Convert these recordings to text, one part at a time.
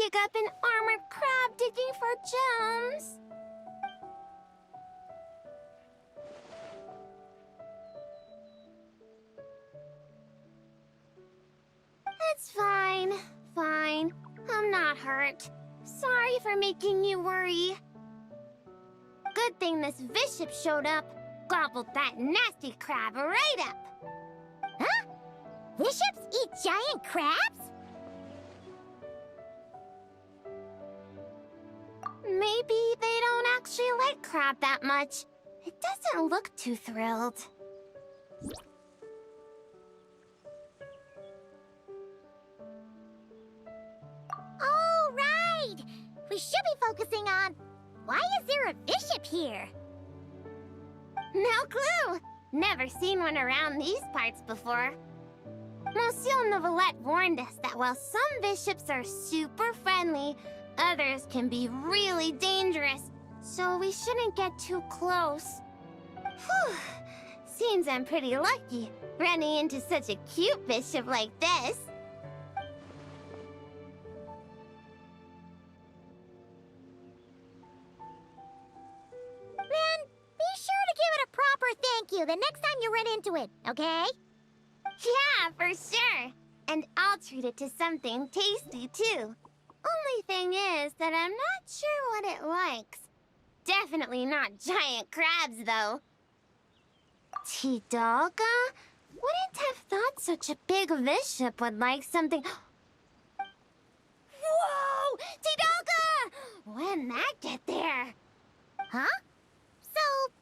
dig up an armored crab digging for gems. It's fine. Fine. I'm not hurt. Sorry for making you worry. Good thing this Bishop showed up. Gobbled that nasty crab right up. Huh? Bishops eat giant crabs? Maybe they don't actually like crab that much. It doesn't look too thrilled. Oh, right! We should be focusing on... Why is there a bishop here? No clue! Never seen one around these parts before. Monsieur Neuvillette warned us that while some bishops are super friendly, others can be really dangerous, so we shouldn't get too close. Whew! Seems I'm pretty lucky, running into such a cute bishop like this. Then, be sure to give it a proper thank you the next time you run into it, okay? Yeah, for sure. And I'll treat it to something tasty, too. Only thing is that I'm not sure what it likes. Definitely not giant crabs, though. Tidalga? Wouldn't have thought such a big bishop would like something... Whoa! Tidalga! When'd that get there? Huh? So,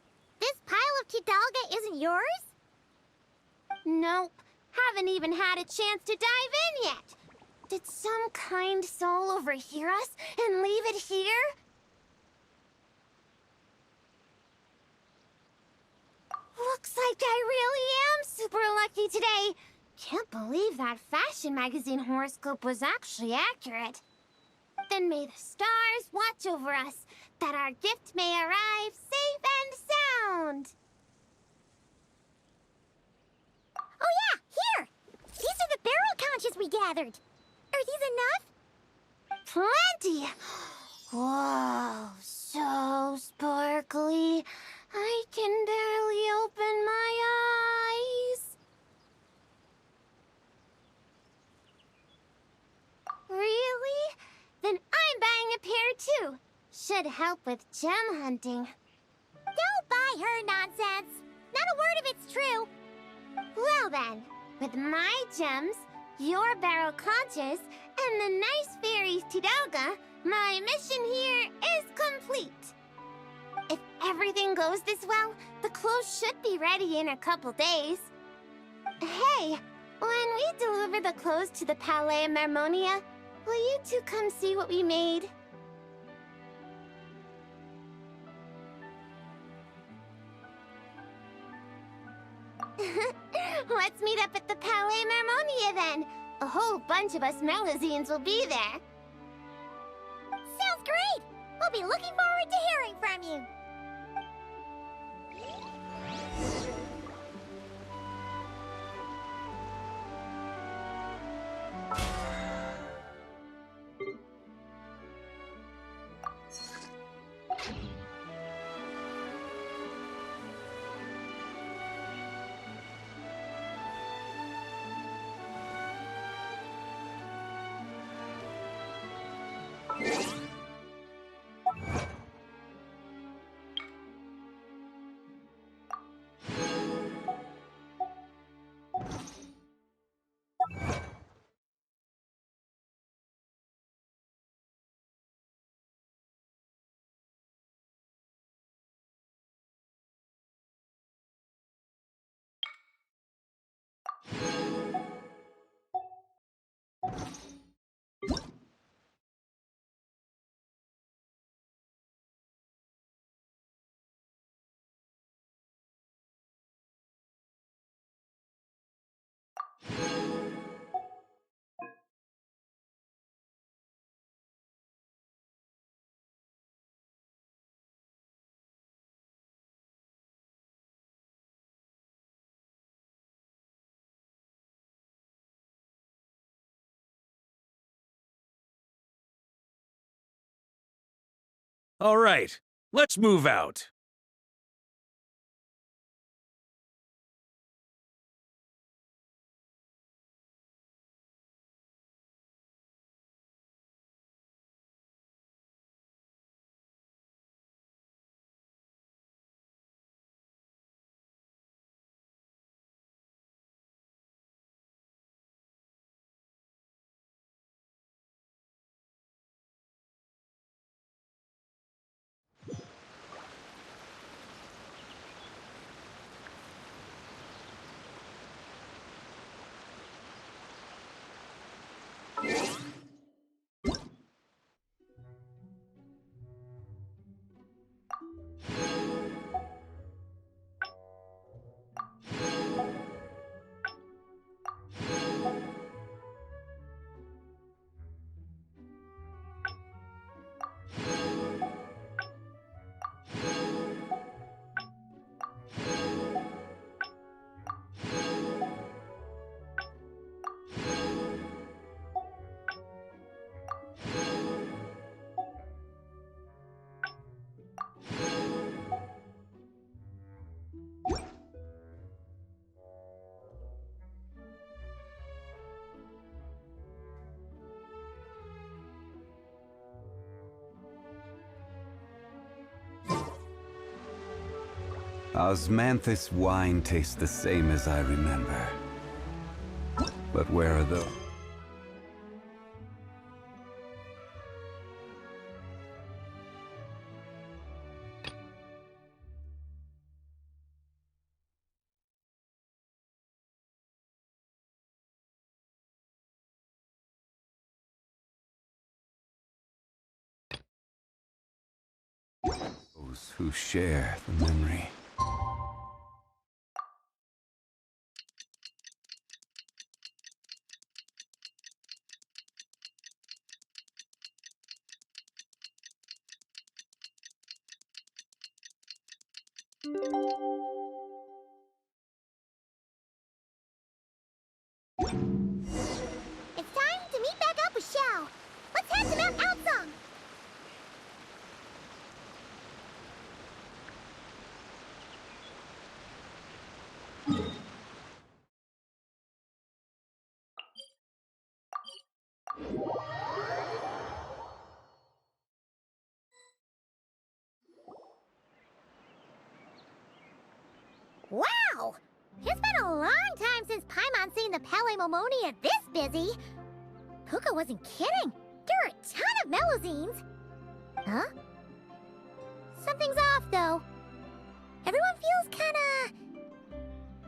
this pile of Tidalga isn't yours? Nope. Haven't even had a chance to dive in yet. Did some kind soul overhear us and leave it here? Looks like I really am super lucky today. Can't believe that fashion magazine horoscope was actually accurate. Then may the stars watch over us, that our gift may arrive safe and sound. Oh yeah, here! These are the barrel conches we gathered. Are these enough? Plenty! Whoa, so sparkly. I can barely open my eyes. Really? Then I'm buying a pair too. Should help with gem hunting. Don't buy her nonsense. Not a word of it's true. Well then, with my gems, your barrel conches, and the nice fairy's Tidalga, my mission here is complete. If everything goes this well, the clothes should be ready in a couple days. Hey, when we deliver the clothes to the Palais Mermonia, will you two come see what we made? Let's meet up at the Palais Mermonia then. A whole bunch of us Melazines will be there. Sounds great! We'll be looking forward to hearing from you. All right, let's move out. Osmanthus wine tastes the same as I remember. But where are those? Those who share the memory. It's time to meet back up with Xiao. Let's head to Mount Outsong. Wow! It's been a long time since Paimon's seen the Palaemomonia this busy. Puka wasn't kidding. There are a ton of Melazines. Huh? Something's off, though. Everyone feels kinda...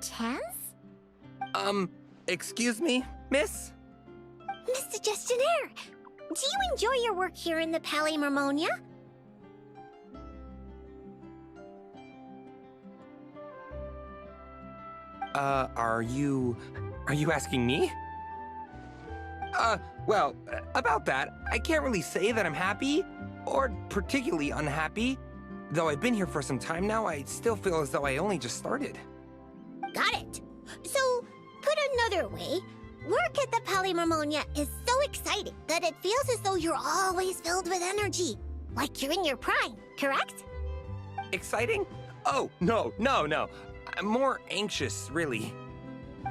tense? Excuse me, miss? Mr. Gestionnaire, do you enjoy your work here in the Palaemomonia? Are you asking me? Well, about that, I can't really say that I'm happy, or particularly unhappy. Though I've been here for some time now, I still feel as though I only just started. Got it. So, put another way, work at the Palaemomonia is so exciting that it feels as though you're always filled with energy. Like you're in your prime, correct? Exciting? Oh, no. I'm more anxious, really.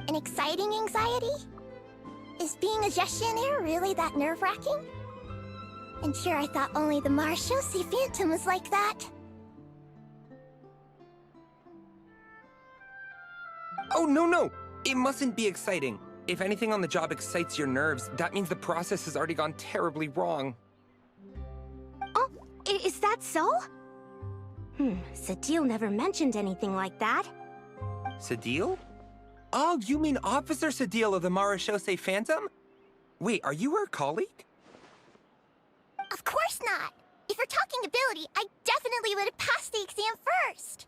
An exciting anxiety? Is being a gestionnaire really that nerve-wracking? And sure, I thought only the Marechaussee Phantom was like that. Oh, no. It mustn't be exciting. If anything on the job excites your nerves, that means the process has already gone terribly wrong. Oh, is that so? Sadil never mentioned anything like that. Sadil? Oh, you mean Officer Sadil of the Marechaussee Phantom? Wait, are you her colleague? Of course not! If you're talking ability, I definitely would have passed the exam first!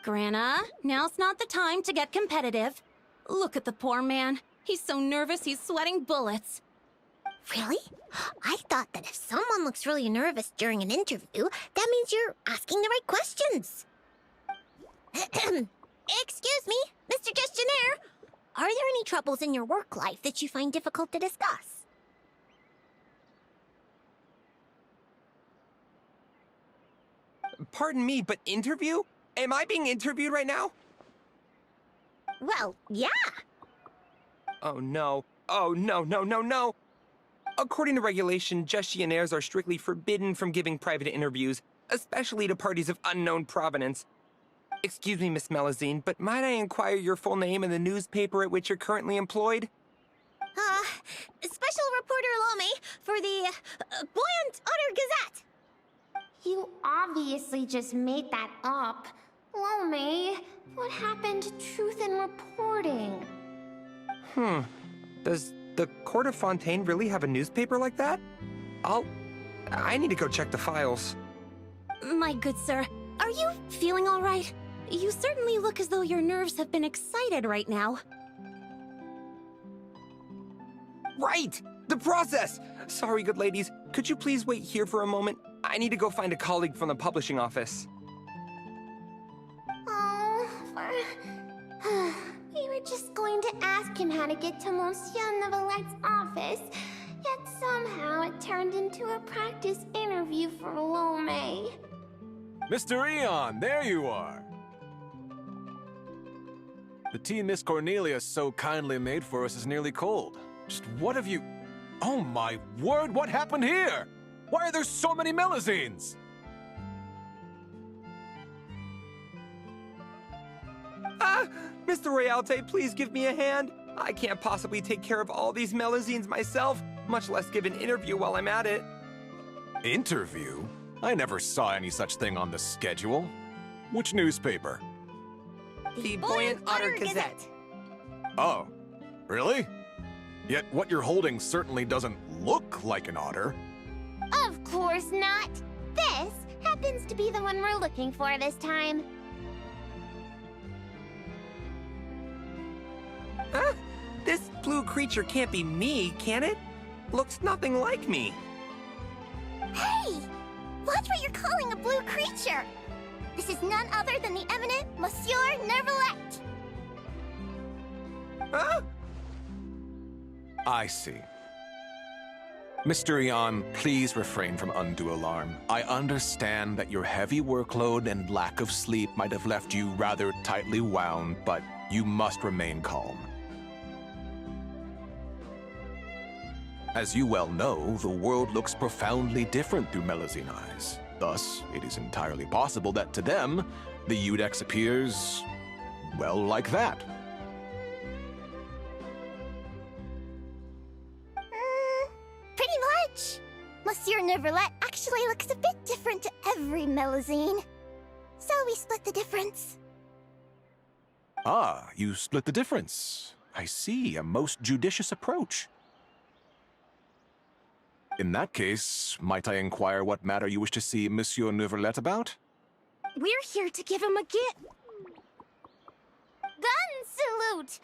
Grana, now's not the time to get competitive. Look at the poor man. He's so nervous he's sweating bullets. Really? I thought that if someone looks really nervous during an interview, that means you're asking the right questions. Excuse me, Mr. Gestionnaire. Are there any troubles in your work life that you find difficult to discuss? Pardon me, but interview? Am I being interviewed right now? Well, yeah. Oh no. Oh no, no, no, no. According to regulation, gestionnaires are strictly forbidden from giving private interviews, especially to parties of unknown provenance. Excuse me, Miss Melusine, but might I inquire your full name and the newspaper at which you're currently employed? Special reporter Lomi for the Buoyant Otter Gazette. You obviously just made that up. Lome, what happened to truth in reporting? Does the Court of Fontaine really have a newspaper like that? I need to go check the files. My good sir, are you feeling all right? You certainly look as though your nerves have been excited right now. Right! The process! Sorry, good ladies. Could you please wait here for a moment? I need to go find a colleague from the publishing office. Oh, we were just going to ask him how to get to Monsieur Neuvillette office, yet somehow it turned into a practice interview for Lome. Mr. Eon, there you are. The tea Miss Cornelia so kindly made for us is nearly cold. Just what have you... Oh my word, what happened here? Why are there so many Melusines? Mr. Royalte, please give me a hand. I can't possibly take care of all these Melusines myself, much less give an interview while I'm at it. Interview? I never saw any such thing on the schedule. Which newspaper? The Buoyant Otter Gazette. Oh, really? Yet what you're holding certainly doesn't look like an otter. Of course not. This happens to be the one we're looking for this time. Huh? This blue creature can't be me, can it? Looks nothing like me. Hey! Watch what you're calling a blue creature. This is none other than the eminent Monsieur Neuvillette. Huh? I see. Mr. Eon, please refrain from undue alarm. I understand that your heavy workload and lack of sleep might have left you rather tightly wound, but you must remain calm. As you well know, the world looks profoundly different through Melusine eyes. Thus, it is entirely possible that to them, the Iudex appears, well, like that. Pretty much. Monsieur Neuvillette actually looks a bit different to every Melusine. So we split the difference. Ah, you split the difference. I see, a most judicious approach. In that case, might I inquire what matter you wish to see Monsieur Neuvillette about? We're here to give him a gift. Gun salute!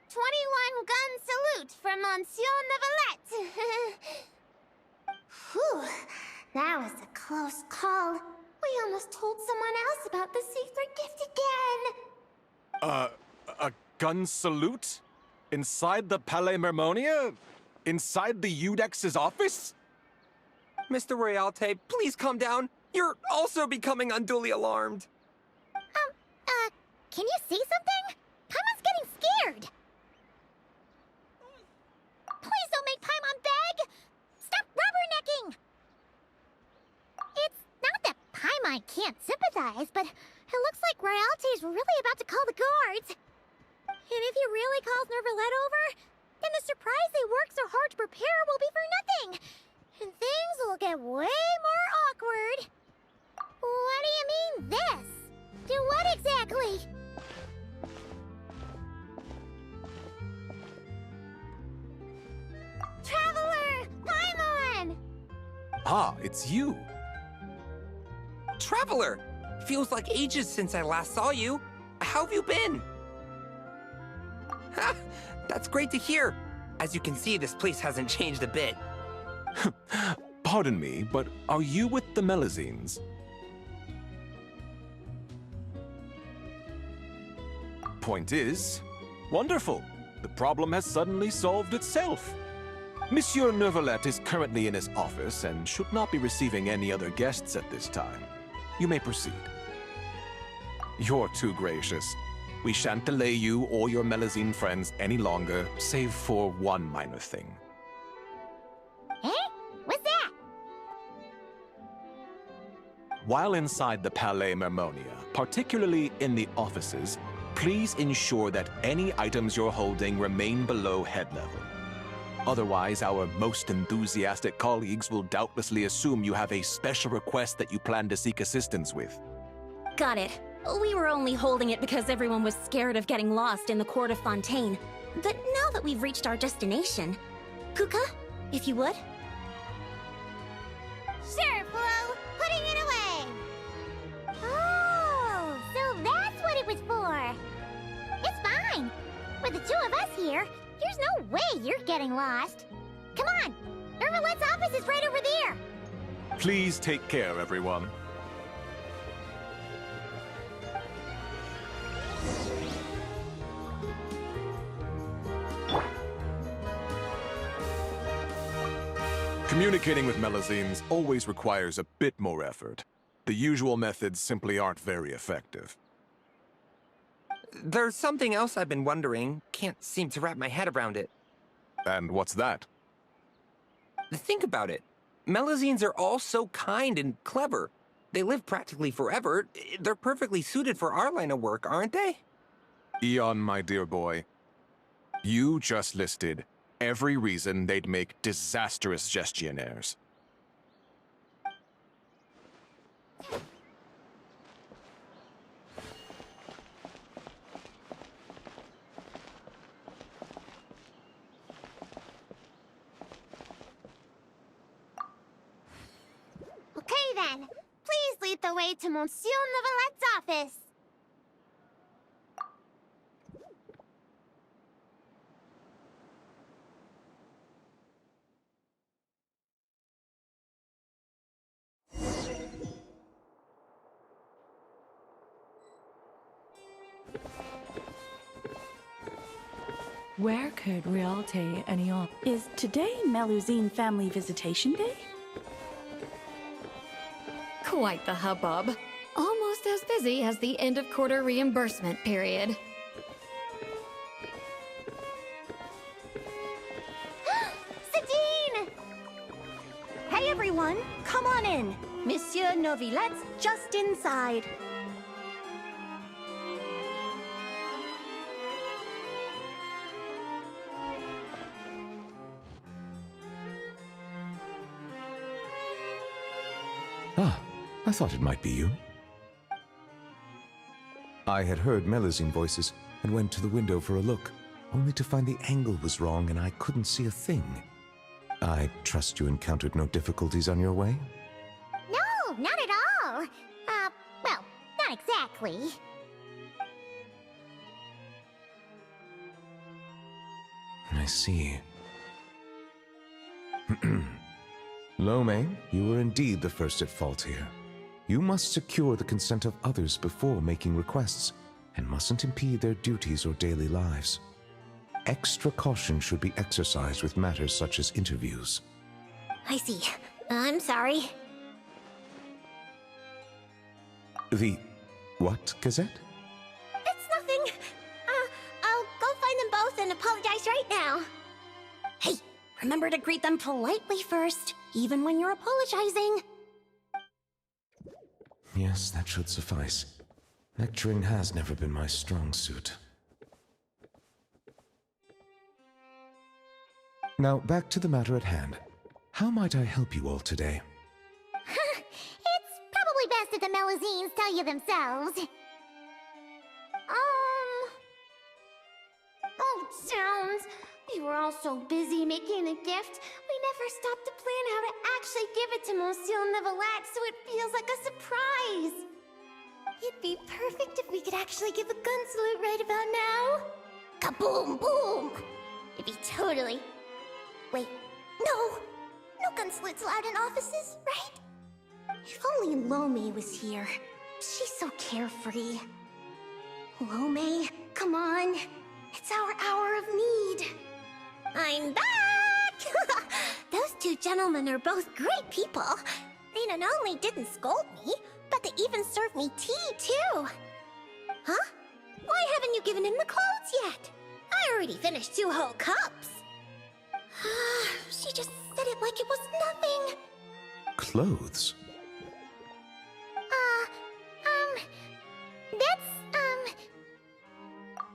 21 gun salute from Monsieur Neuvillette. Whew, that was a close call. We almost told someone else about the secret gift again. A gun salute? Inside the Palais Mermonia? Inside the Iudex's office? Mr. Royalte, please calm down. You're also becoming unduly alarmed. Can you see something? Paimon's getting scared. Please don't make Paimon beg. Stop rubbernecking. It's not that Paimon can't sympathize, but it looks like Royalty's really about to call the guards. And if he really calls Neuvillette over, then the surprise they worked so hard to prepare will be for nothing. And things will get way more awkward. What do you mean, this? Do what exactly? Traveler! Paimon! Ah, it's you. Traveler! Feels like ages since I last saw you. How have you been? Ha! That's great to hear. As you can see, this place hasn't changed a bit. Pardon me, but are you with the Melusines? Point is, wonderful. The problem has suddenly solved itself. Monsieur Neuvillette is currently in his office and should not be receiving any other guests at this time. You may proceed. You're too gracious. We shan't delay you or your Melazine friends any longer, save for one minor thing. Eh? What's that? While inside the Palais Mermonia, particularly in the offices, please ensure that any items you're holding remain below head level. Otherwise, our most enthusiastic colleagues will doubtlessly assume you have a special request that you plan to seek assistance with. Got it. We were only holding it because everyone was scared of getting lost in the Court of Fontaine. But now that we've reached our destination, Puka, if you would? Sure, Flo. Putting it away. Oh, so that's what it was for. It's fine. With the two of us here, there's no way you're getting lost. Come on. Irvalet's office is right over there. Please take care, everyone. Communicating with Melazines always requires a bit more effort. The usual methods simply aren't very effective. There's something else I've been wondering. Can't seem to wrap my head around it. And what's that? Think about it. Melazines are all so kind and clever. They live practically forever. They're perfectly suited for our line of work, aren't they? Eon, my dear boy, you just listed every reason they'd make disastrous gestionnaires. Okay then, please lead the way to Monsieur Neuvillette office. Where could Realte and Eon? Is today Melusine Family Visitation Day? Quite the hubbub. Almost as busy as the end-of-quarter reimbursement period. Sadine! Hey everyone, come on in. Monsieur Neuvillette's just inside. Ah, I thought it might be you. I had heard Melazine voices and went to the window for a look, only to find the angle was wrong and I couldn't see a thing. I trust you encountered no difficulties on your way? No, not at all. Well, not exactly. I see. Lome, you were indeed the first at fault here. You must secure the consent of others before making requests, and mustn't impede their duties or daily lives. Extra caution should be exercised with matters such as interviews. I see. I'm sorry. The what, Gazette? It's nothing. I'll go find them both and apologize right now. Hey, remember to greet them politely first, even when you're apologizing. Yes, that should suffice. Lecturing has never been my strong suit. Now, back to the matter at hand. How might I help you all today? It's probably best if the Melazines tell you themselves. Oh, Jones. We were all so busy making a gift, we never stopped to plan how to actually give it to Monsieur Neuvillette so it feels like a surprise. It'd be perfect if we could actually give a gun salute right about now. Kaboom, boom! It'd be totally... Wait, No gun salutes allowed in offices, right? If only Lome was here. She's so carefree. Lome, come on. It's our hour of need. I'm back! Those two gentlemen are both great people. They not only didn't scold me, but forgot to even serve me tea, too. Huh? Why haven't you given him the clothes yet? I already finished 2 whole cups. She just said it like it was nothing. Clothes?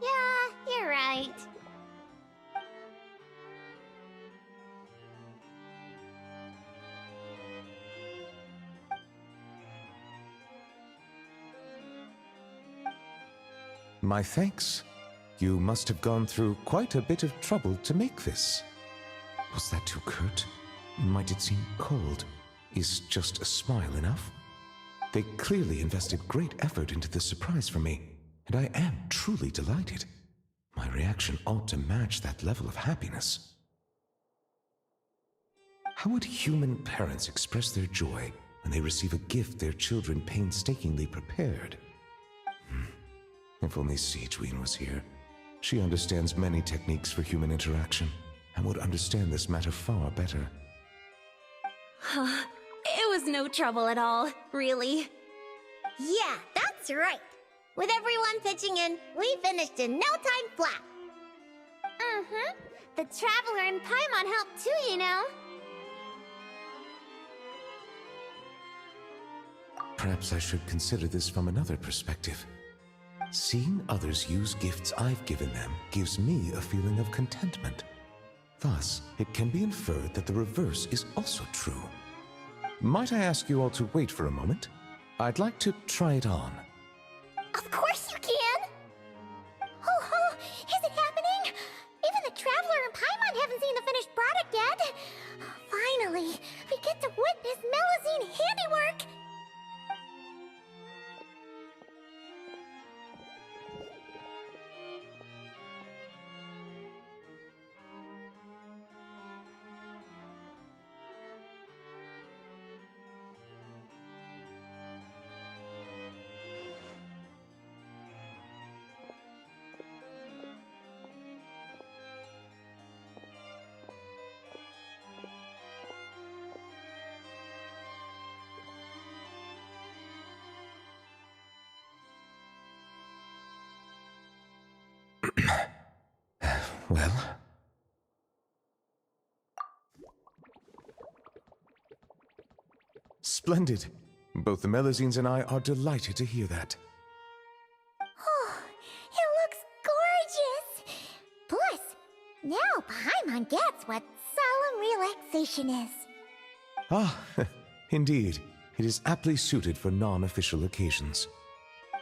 Yeah, you're right. My thanks. You must have gone through quite a bit of trouble to make this. Was that too curt? Might it seem cold? Is just a smile enough? They clearly invested great effort into this surprise for me, and I am truly delighted. My reaction ought to match that level of happiness. How would human parents express their joy when they receive a gift their children painstakingly prepared? If only Sigewinne was here. She understands many techniques for human interaction and would understand this matter far better. It was no trouble at all, really. Yeah, that's right. With everyone pitching in, we finished in no time flat. The Traveler and Paimon helped too, you know. Perhaps I should consider this from another perspective. Seeing others use gifts I've given them gives me a feeling of contentment. Thus, it can be inferred that the reverse is also true. Might I ask you all to wait for a moment? I'd like to try it on. Of course you can! Oh, is it happening? Even the Traveler and Paimon haven't seen the finished product yet. Finally, we get to witness Melusine handiwork! Well? Splendid. Both the Melusines and I are delighted to hear that. Oh, it looks gorgeous! Plus, now Paimon gets what solemn relaxation is. Ah, indeed. It is aptly suited for non-official occasions.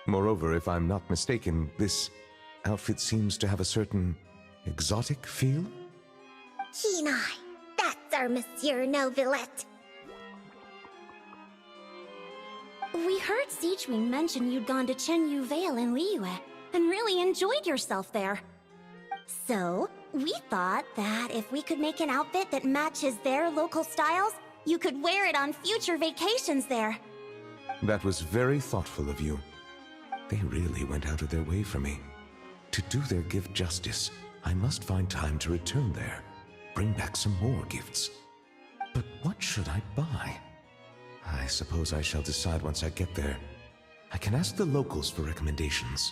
Moreover, if I'm not mistaken, this outfit seems to have a certain exotic feel? Kenai, that's our Monsieur Neuvillette. We heard Sigewinne mention you'd gone to Chenyu Vale in Liyue and really enjoyed yourself there. So, we thought that if we could make an outfit that matches their local styles, you could wear it on future vacations there. That was very thoughtful of you. They really went out of their way for me. To do their gift justice, I must find time to return there, bring back some more gifts. But what should I buy? I suppose I shall decide once I get there. I can ask the locals for recommendations.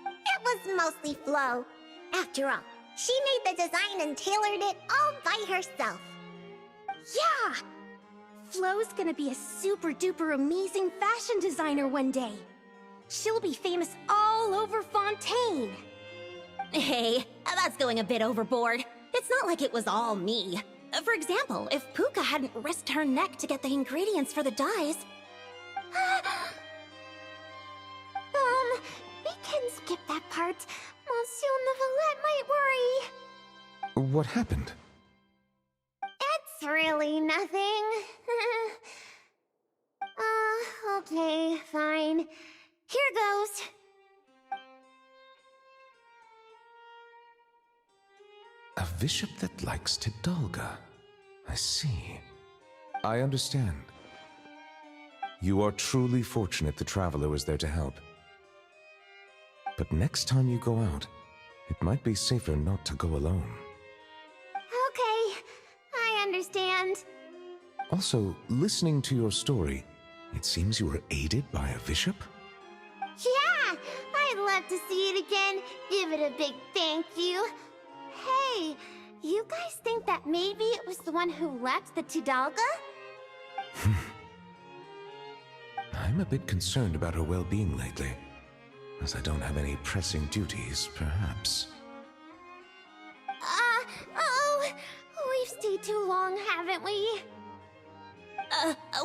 It was mostly Flo. After all, she made the design and tailored it all by herself. Yeah! Flo's gonna be a super-duper amazing fashion designer one day. She'll be famous all over Fontaine. Hey, that's going a bit overboard. It's not like it was all me. For example, if Puka hadn't risked her neck to get the ingredients for the dyes... We can skip that part. Monsieur Neuvillette might worry. What happened? It's really nothing. Okay, fine. Here goes. A bishop that likes Tidalga. I see. I understand. You are truly fortunate the Traveler was there to help. But next time you go out, it might be safer not to go alone. Okay, I understand. Also, listening to your story, It seems you were aided by a bishop? Yeah, I'd love to see it again. Give it a big thank you. Hey, you guys think that maybe it was the one who left the Tidalga? I'm a bit concerned about her well-being lately. As I don't have any pressing duties, perhaps. We've stayed too long, haven't we?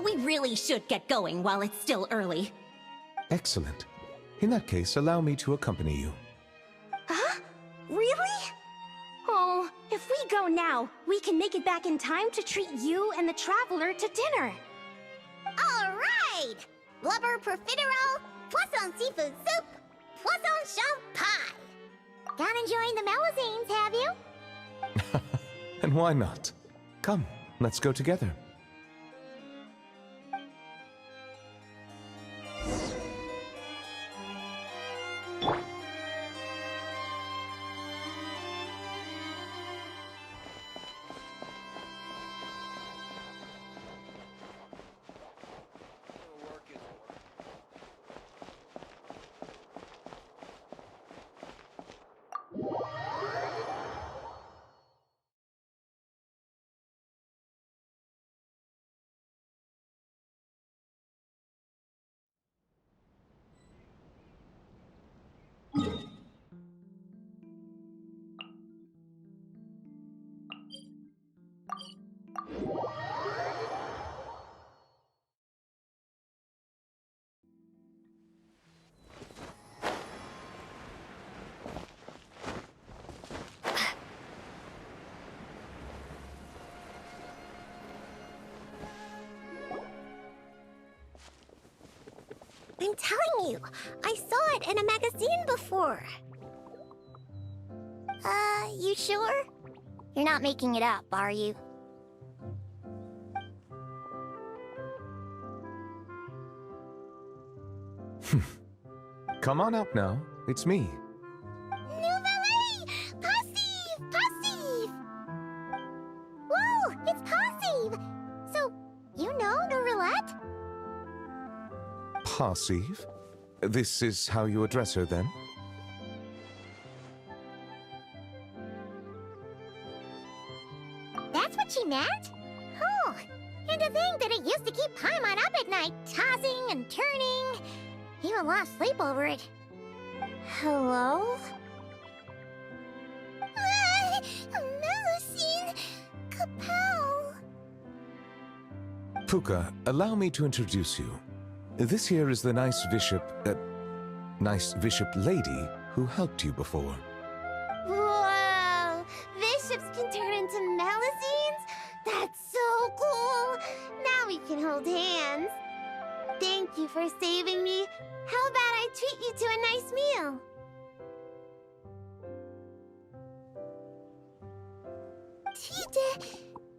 We really should get going while it's still early. Excellent. In that case, allow me to accompany you. Huh? Really? Oh, if we go now, we can make it back in time to treat you and the Traveler to dinner. All right! Blubber profiterole, poisson seafood soup, poisson champ pie. Gone enjoying the Melusines, have you? And why not? Come, let's go together. I'm telling you, I saw it in a magazine before. You sure? You're not making it up, are you? Come on up now. It's me. Nouvelle! Passive! Passive! Whoa, it's Passive! So, you know Nourelette? Passive? This is how you address her, then? That's what she meant? Oh, and to think that it used to keep Paimon up at night, tossing and turning. Even lost sleep over it. Hello? Melusine! Kapow! Puka, allow me to introduce you. This here is the nice bishop lady who helped you before. Whoa! Bishops can turn into Melusines? That's so cool! Now we can hold hands. Thank you for saving me. How about I treat you to a nice meal?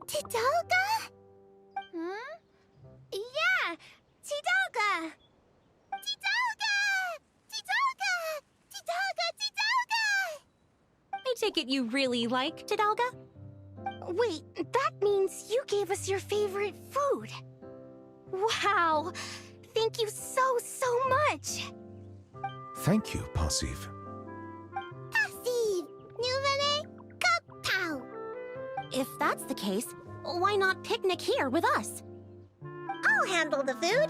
Tidalga? Hmm? Yeah! Tidalga! Tidalga! Tidalga! Tidalga! Tidalga! I take it you really like Tidalga? Wait, that means you gave us your favorite food. Wow! Thank you so much! Thank you, Passive. Passive! Nouvelle! Kapow! If that's the case, why not picnic here with us? I'll handle the food.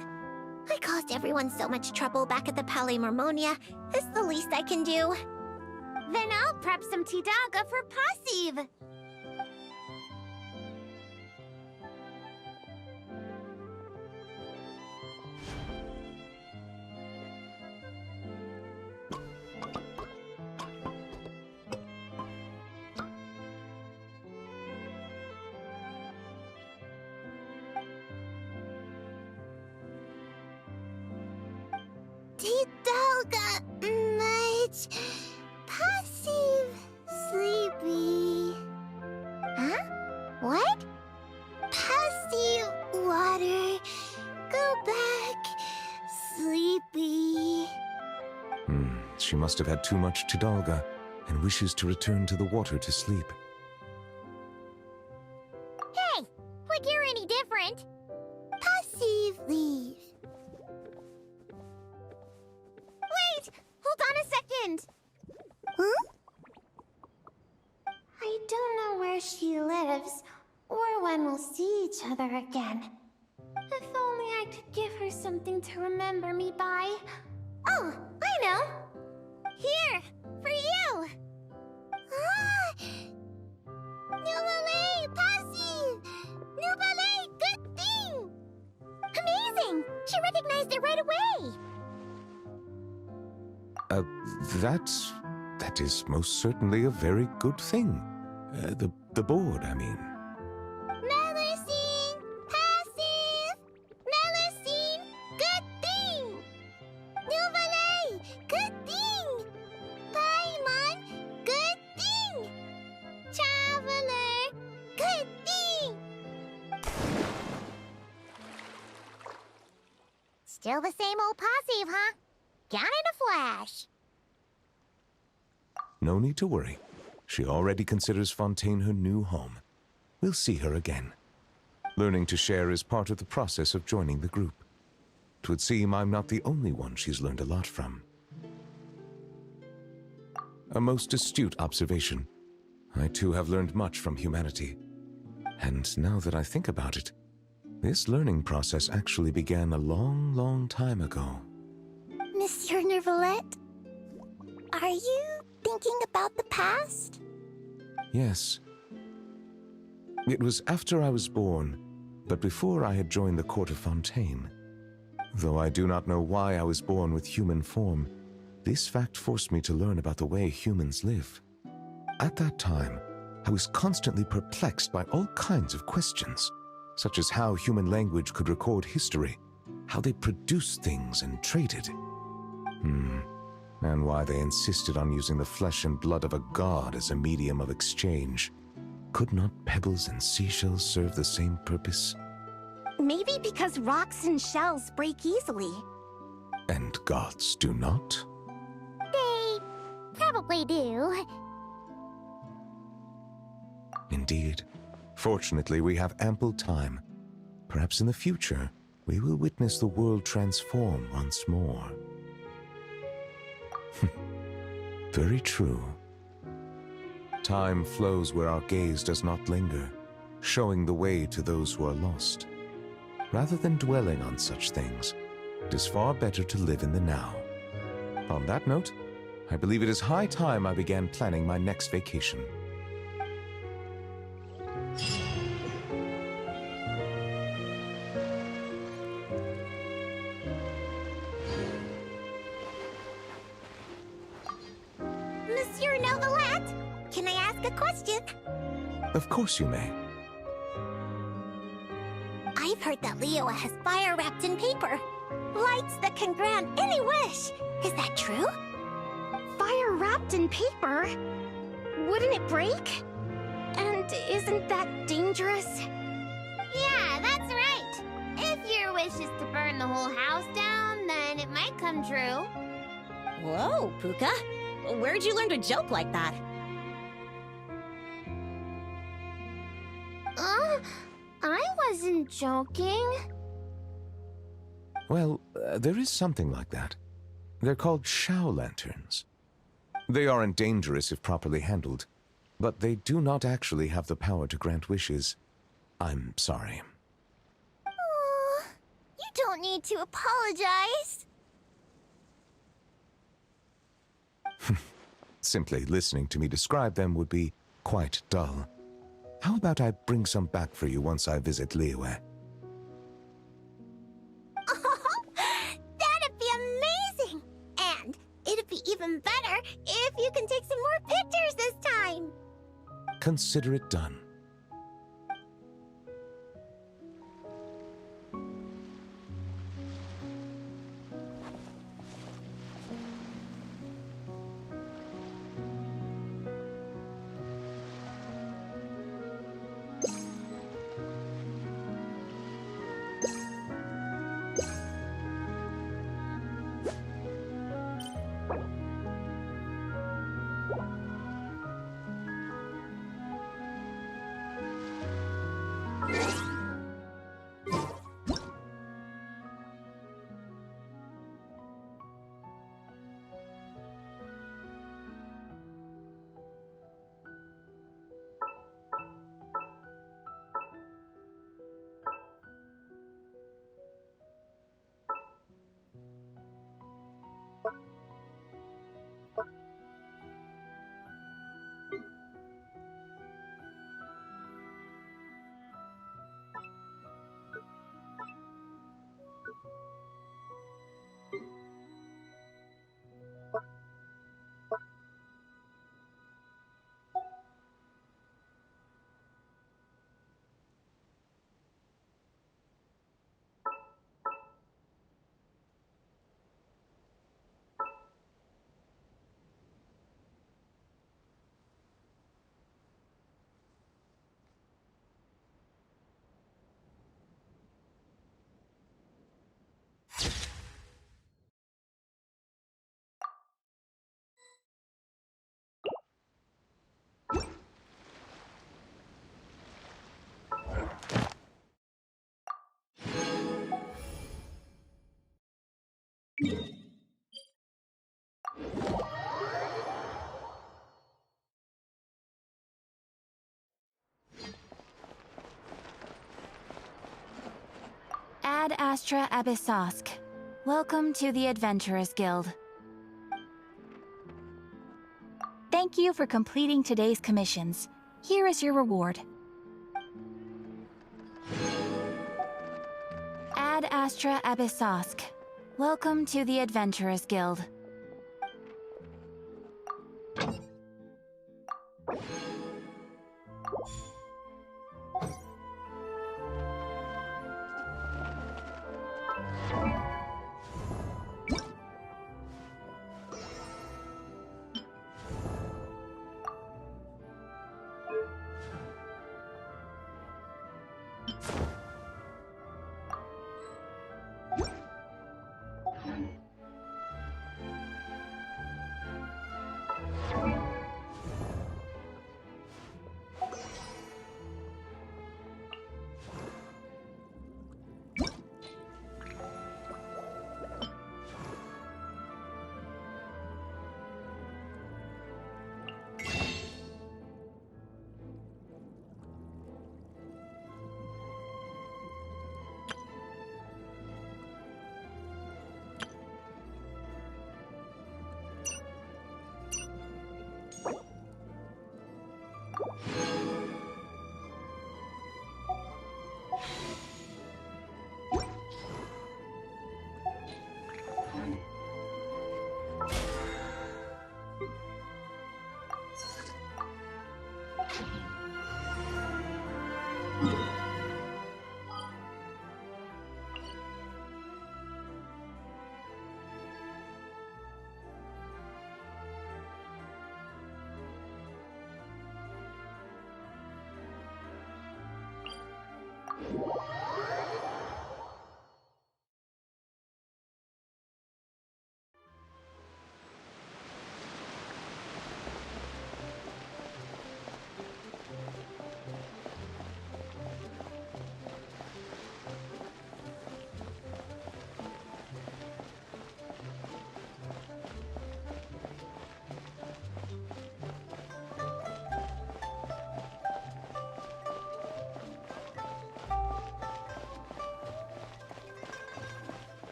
I caused everyone so much trouble back at the Palais Mermonia. It's the least I can do. Then I'll prep some Tidalga for Passive. Tidalga much Passive sleepy. Huh? What? Passive water. Go back. Sleepy. She must have had too much Tidalga and wishes to return to the water to sleep. Hey, like you're any different. Passive leave. each other again. If only I could give her something to remember me by. Oh, I know! Here, for you! Ah! Nuvolay, passive! Nuvolay, good thing! Amazing! She recognized it right away! That is most certainly a very good thing. The board, I mean. Melusine, passive! Melusine, good thing! Nuvolay, good thing! Paimon, good thing! Traveler, good thing! Still the same old passive, huh? Gone in a flash. No need to worry. She already considers Fontaine her new home. We'll see her again. Learning to share is part of the process of joining the group. It would seem I'm not the only one she's learned a lot from. A most astute observation. I too have learned much from humanity. And now that I think about it, this learning process actually began a long, long time ago. Monsieur Neuvillette, are you thinking about the past? Yes. It was after I was born, but before I had joined the court of Fontaine. Though I do not know why I was born with human form, this fact forced me to learn about the way humans live. At that time, I was constantly perplexed by all kinds of questions, such as how human language could record history, how they produced things and traded. And why they insisted on using the flesh and blood of a god as a medium of exchange. Could not pebbles and seashells serve the same purpose? Maybe because rocks and shells break easily. And gods do not? They probably do. Indeed. Fortunately, we have ample time. Perhaps in the future, we will witness the world transform once more. Very true. Time flows where our gaze does not linger, showing the way to those who are lost. Rather than dwelling on such things, it is far better to live in the now. On that note, I believe it is high time I began planning my next vacation. Monsieur Neuvillette, can I ask a question? Of course you may. I've heard that Liyue has fire wrapped in paper. Lights that can grant any wish. Is that true? Fire wrapped in paper? Wouldn't it break? And isn't that dangerous? Yeah, that's right. If your wish is to burn the whole house down, then it might come true. Whoa, Puka. Where'd you learn to joke like that? I wasn't joking. Well, there is something like that. They're called Shao lanterns. They aren't dangerous if properly handled, but they do not actually have the power to grant wishes. I'm sorry. You don't need to apologize. Simply listening to me describe them would be quite dull. How about I bring some back for you once I visit Liyue? That'd be amazing! And it'd be even better if you can take some more pictures this time! Consider it done. Ad Astra Abyssosk. Welcome to the Adventurers Guild. Thank you for completing today's commissions. Here is your reward. Ad Astra Abyssosk. Welcome to the Adventurers Guild.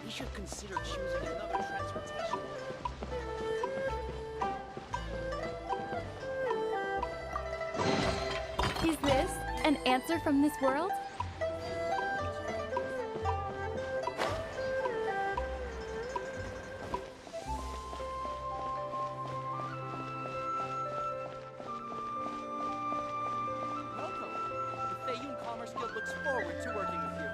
Should consider choosing another transportation. Is this an answer from this world? Welcome. The Feiyun Commerce Guild looks forward to working with you.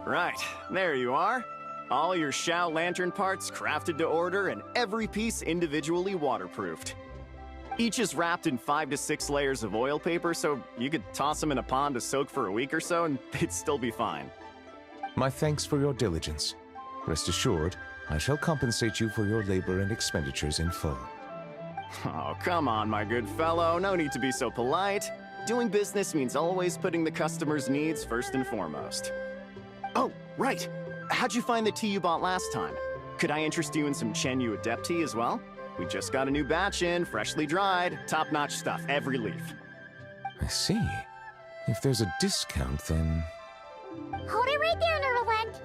Right, there you are. All your Shao Lantern parts crafted to order and every piece individually waterproofed. Each is wrapped in 5 to 6 layers of oil paper, so you could toss them in a pond to soak for a week or so and they'd still be fine. My thanks for your diligence. Rest assured, I shall compensate you for your labor and expenditures in full. Oh, come on, my good fellow. No need to be so polite. Doing business means always putting the customer's needs first and foremost. Oh, right. How'd you find the tea you bought last time? Could I interest you in some Chen Yu Adept tea as well? We just got a new batch in, freshly dried, top-notch stuff, every leaf. I see. If there's a discount, then... Hold it right there, Neverland.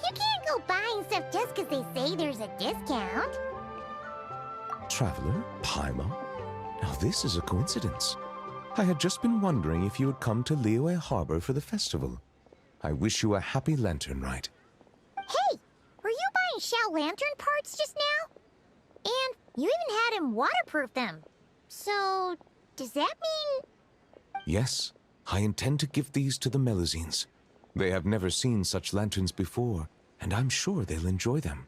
You can't go buying stuff just because they say there's a discount. Traveler, Paimon? Now this is a coincidence. I had just been wondering if you had come to Liyue Harbor for the festival. I wish you a happy lantern ride. Hey, were you buying Shao Lantern parts just now? And you even had him waterproof them. So, does that mean... Yes, I intend to give these to the Melusines. They have never seen such lanterns before, and I'm sure they'll enjoy them.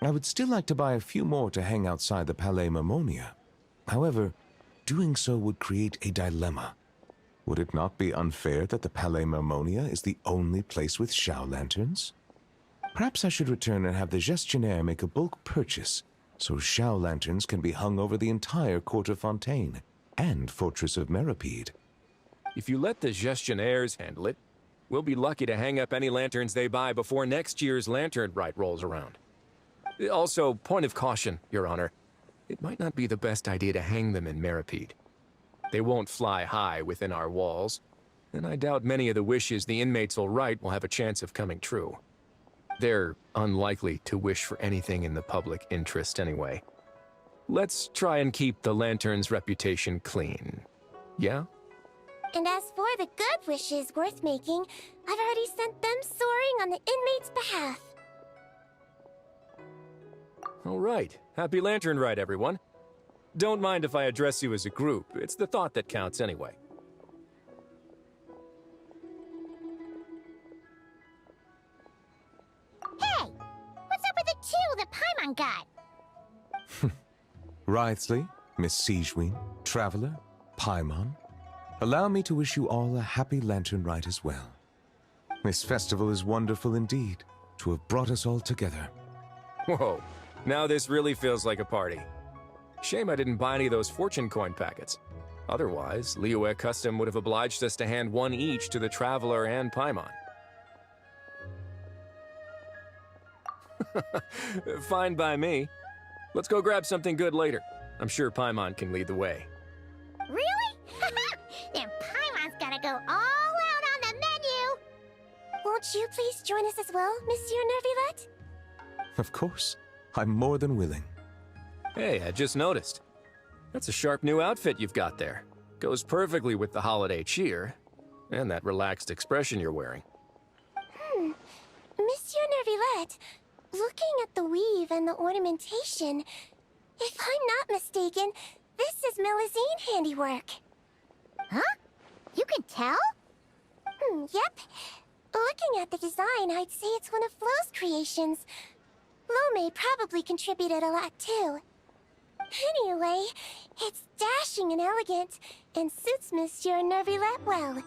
I would still like to buy a few more to hang outside the Palais Mermonia. However, doing so would create a dilemma. Would it not be unfair that the Palais Mermonia is the only place with Shao lanterns? Perhaps I should return and have the Gestionnaire make a bulk purchase, so Shao lanterns can be hung over the entire Court of Fontaine and Fortress of Meripede. If you let the Gestionnaires handle it, we'll be lucky to hang up any lanterns they buy before next year's Lantern Rite rolls around. Also, point of caution, Your Honor. It might not be the best idea to hang them in Meripede. They won't fly high within our walls, and I doubt many of the wishes the inmates will write will have a chance of coming true. They're unlikely to wish for anything in the public interest anyway. Let's try and keep the Lantern's reputation clean. Yeah? And as for the good wishes worth making, I've already sent them soaring on the inmates' behalf. All right. Happy Lantern Ride, everyone. Don't mind if I address you as a group. It's the thought that counts anyway. Hey! What's up with the two that Paimon got? Wriothesley, Miss Sigewinne, Traveler, Paimon, allow me to wish you all a happy Lantern Rite as well. This festival is wonderful indeed, to have brought us all together. Whoa. Now this really feels like a party. Shame I didn't buy any of those fortune coin packets. Otherwise, Liyue Custom would have obliged us to hand one each to the Traveler and Paimon. Fine by me. Let's go grab something good later. I'm sure Paimon can lead the way. Really? Then Paimon's gotta go all out on the menu! Won't you please join us as well, Monsieur Neuvillette? Of course. I'm more than willing. Hey, I just noticed. That's a sharp new outfit you've got there. Goes perfectly with the holiday cheer, and that relaxed expression you're wearing. Monsieur Neuvillette, looking at the weave and the ornamentation, if I'm not mistaken, this is Melusine handiwork. Huh? You can tell? Yep. Looking at the design, I'd say it's one of Flo's creations. Lome probably contributed a lot too. Anyway, it's dashing and elegant, and suits Monsieur Neuvillette well.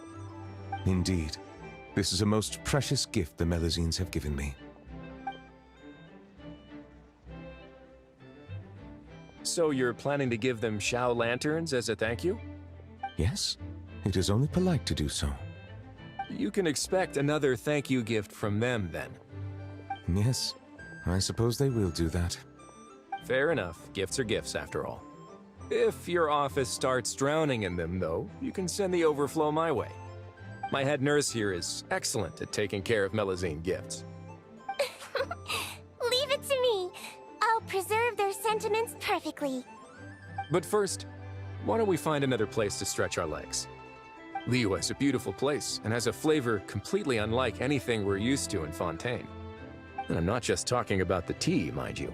Indeed. This is a most precious gift the Melusines have given me. So you're planning to give them Shao lanterns as a thank you? Yes. It is only polite to do so. You can expect another thank you gift from them, then. Yes. I suppose they will do that. Fair enough. Gifts are gifts, after all. If your office starts drowning in them, though, you can send the overflow my way. My head nurse here is excellent at taking care of Melusine gifts. Leave it to me. I'll preserve their sentiments perfectly. But first, why don't we find another place to stretch our legs? Liyue is a beautiful place and has a flavor completely unlike anything we're used to in Fontaine. And I'm not just talking about the tea, mind you.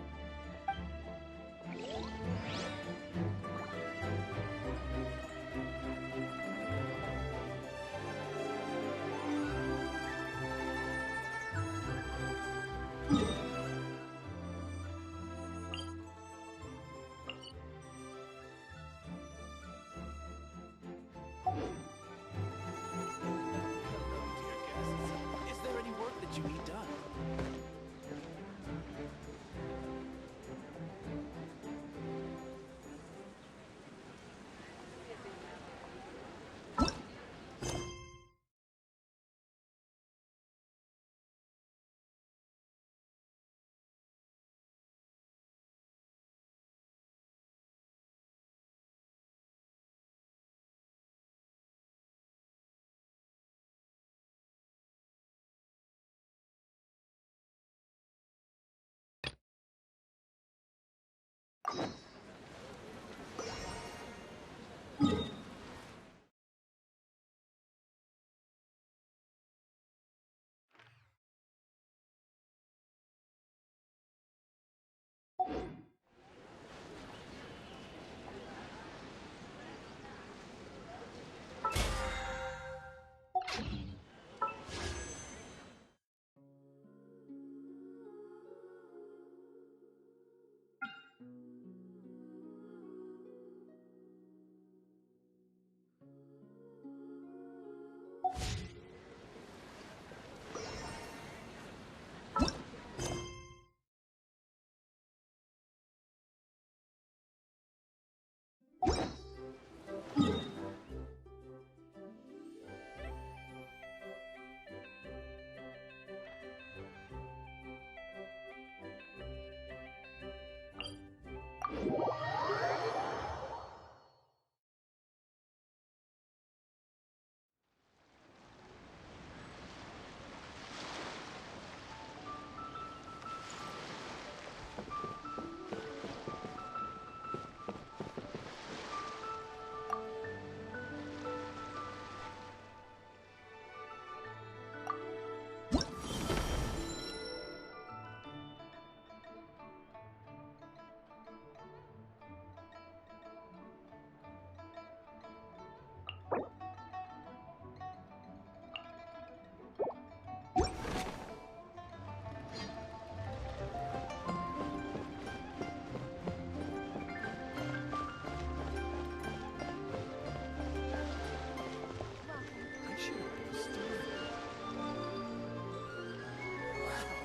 Is there any work that you need done?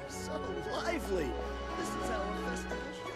So lively! This is how a festival should be.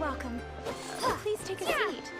Welcome. Please take a seat.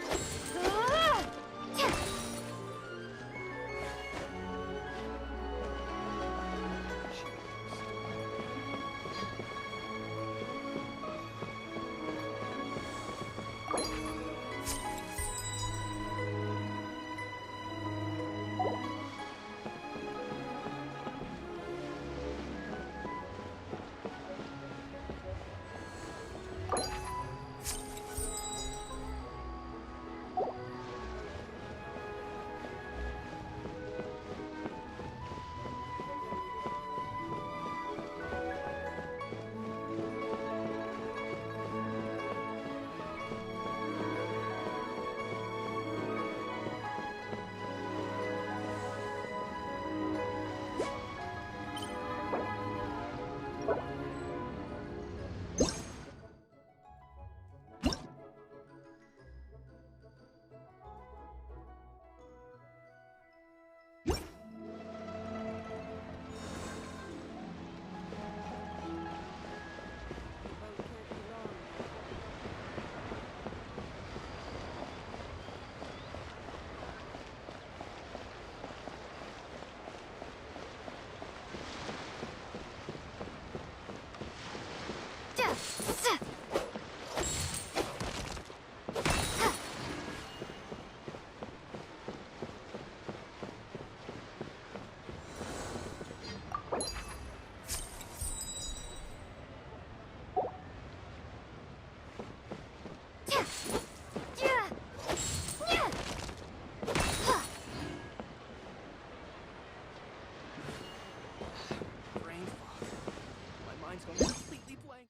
Brain fog. My mind's going completely blank.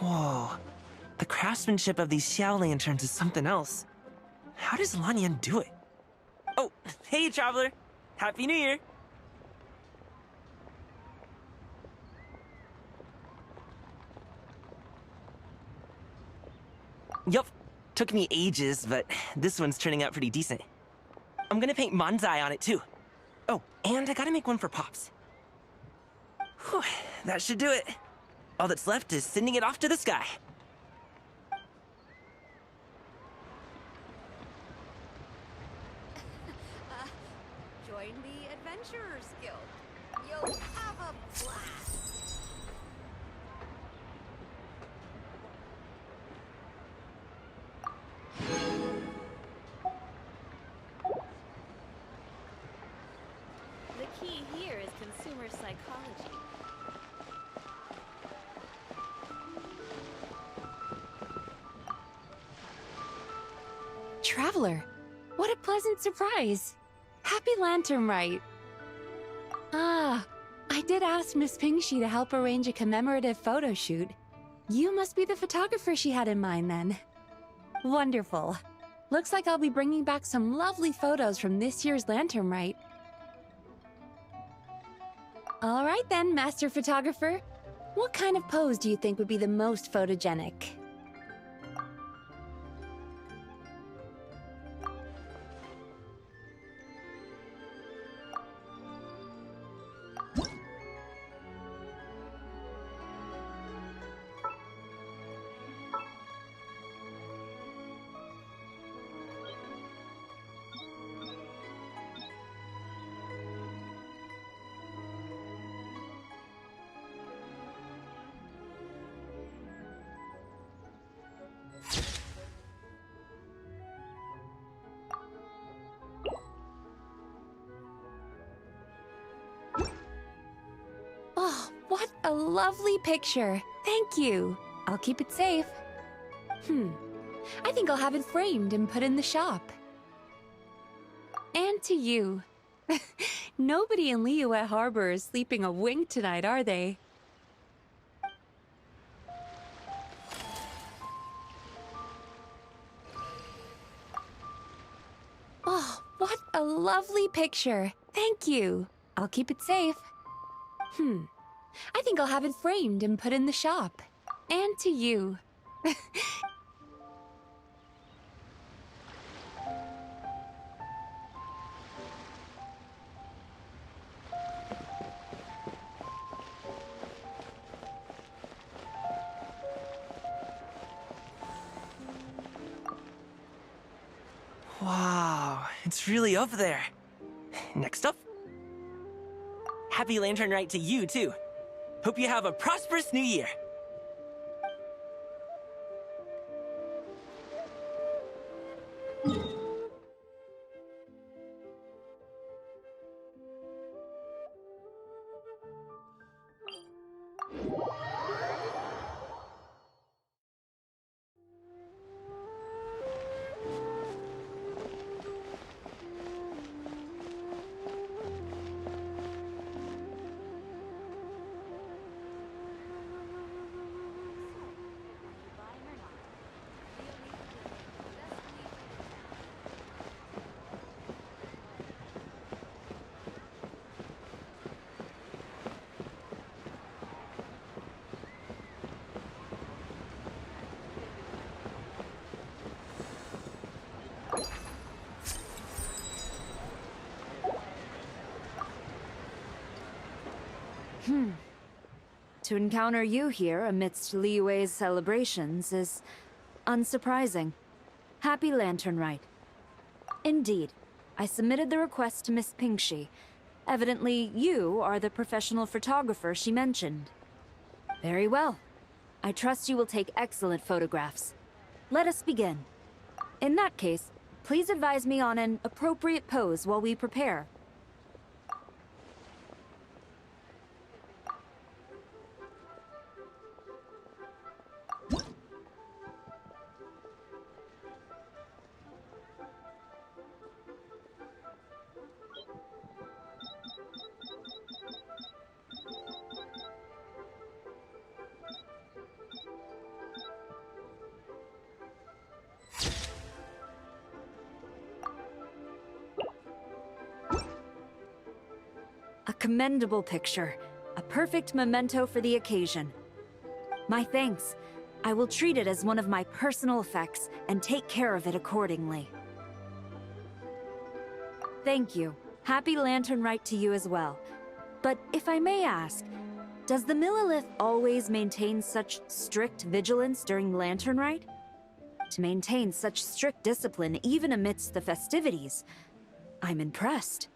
Whoa. The craftsmanship of these Xiao lanterns is something else. How does Lanyan do it? Oh, hey, Traveler! Happy New Year! Yup. Took me ages, but this one's turning out pretty decent. I'm gonna paint Manzai on it, too. Oh, and I gotta make one for Pops. Whew, that should do it. All that's left is sending it off to the sky. Join the Adventurers Guild. You'll have a blast. The key here is consumer psychology. Traveler, what a pleasant surprise. Happy Lantern Rite. Ah, I did ask Miss Pingxi to help arrange a commemorative photo shoot. You must be the photographer she had in mind then. Wonderful. Looks like I'll be bringing back some lovely photos from this year's Lantern Rite. All right then, Master Photographer. What kind of pose do you think would be the most photogenic? Oh, what a lovely picture. Thank you. I'll keep it safe. I think I'll have it framed and put in the shop. And to you. Nobody in Liyue Harbor is sleeping a wink tonight, are they? Oh, what a lovely picture. Thank you. I'll keep it safe. I think I'll have it framed and put in the shop. And to you. Wow, it's really up there. Next up. Happy Lantern Rite to you, too. Hope you have a prosperous new year. To encounter you here amidst Liyue's celebrations is unsurprising. Happy Lantern Rite. Indeed, I submitted the request to Miss Pingxi. Evidently, you are the professional photographer she mentioned. Very well. I trust you will take excellent photographs. Let us begin. In that case, please advise me on an appropriate pose while we prepare. A commendable picture. A perfect memento for the occasion. My thanks. I will treat it as one of my personal effects and take care of it accordingly. Thank you. Happy Lantern Rite to you as well. But if I may ask, does the Millelith always maintain such strict vigilance during Lantern Rite? To maintain such strict discipline even amidst the festivities, I'm impressed.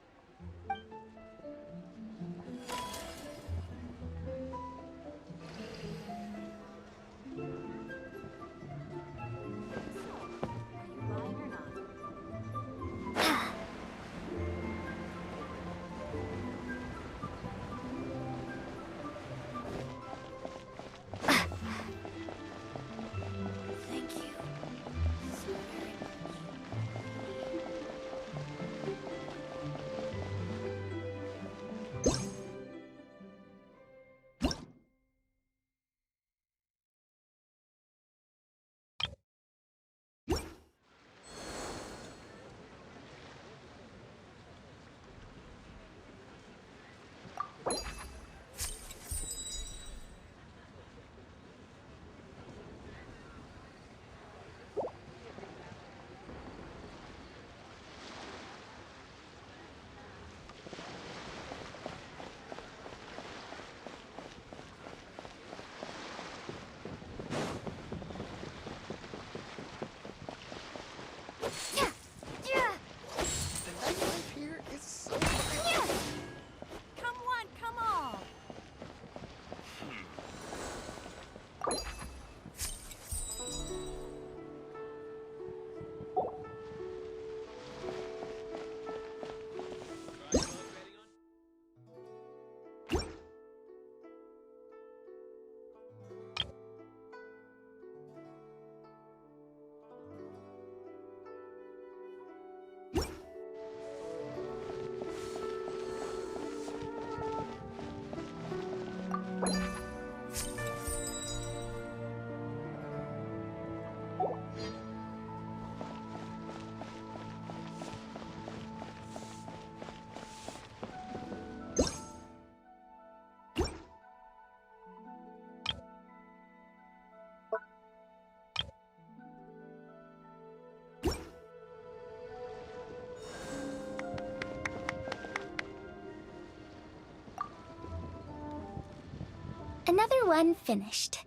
Another one finished.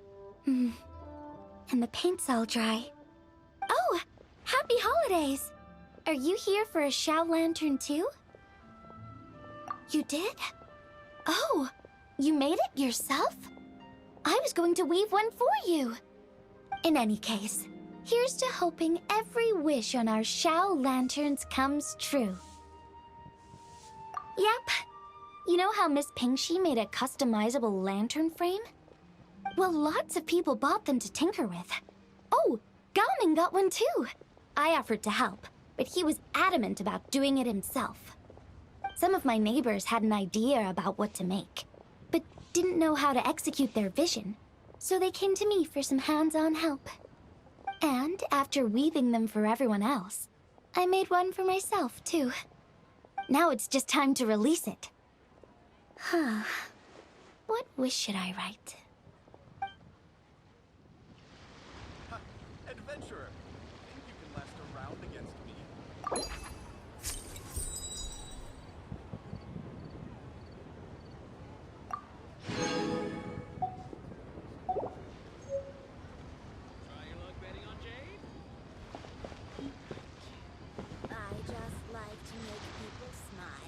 And the paint's all dry. Oh, happy holidays! Are you here for a Shao Lantern too? You did? Oh, you made it yourself? I was going to weave one for you. In any case, here's to hoping every wish on our Shao Lanterns comes true. Yep. You know how Miss Pingxi made a customizable lantern frame? Well, lots of people bought them to tinker with. Oh, Gaoming got one too. I offered to help, but he was adamant about doing it himself. Some of my neighbors had an idea about what to make, but didn't know how to execute their vision, so they came to me for some hands-on help. And after weaving them for everyone else, I made one for myself too. Now it's just time to release it. Huh. What wish should I write? Adventurer, think you can last a round against me? Try your luck betting on Jade? I just like to make people smile.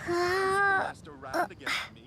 Last around against me.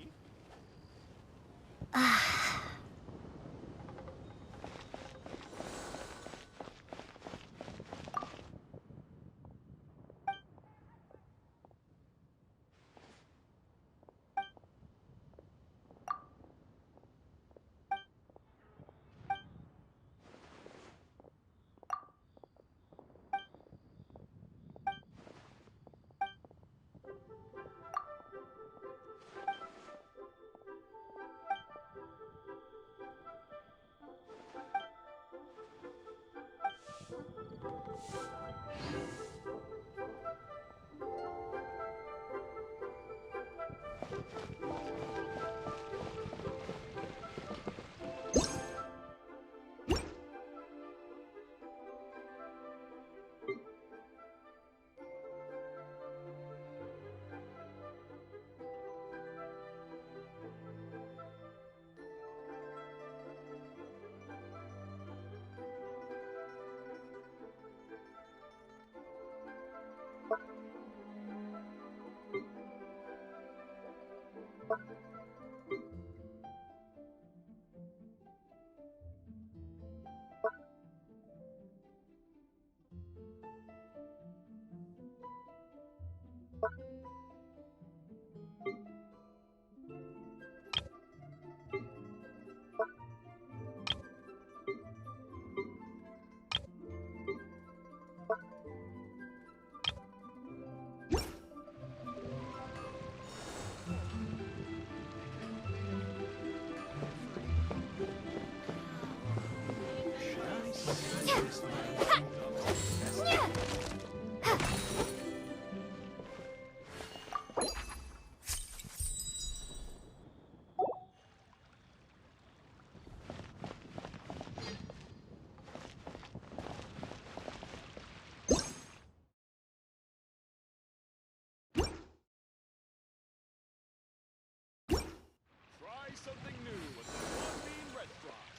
Try something new with the One Bean Restaurant.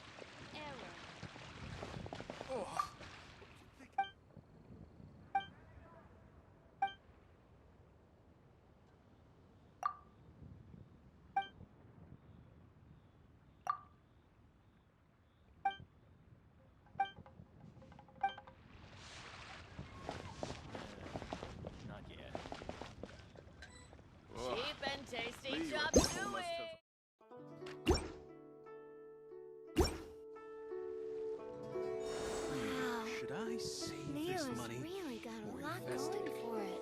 Error. Oh. Not yet. Cheap and tasty Lee, chop must suey. Wow. Should I save Neo's this money really got a or lot invest going it? for it.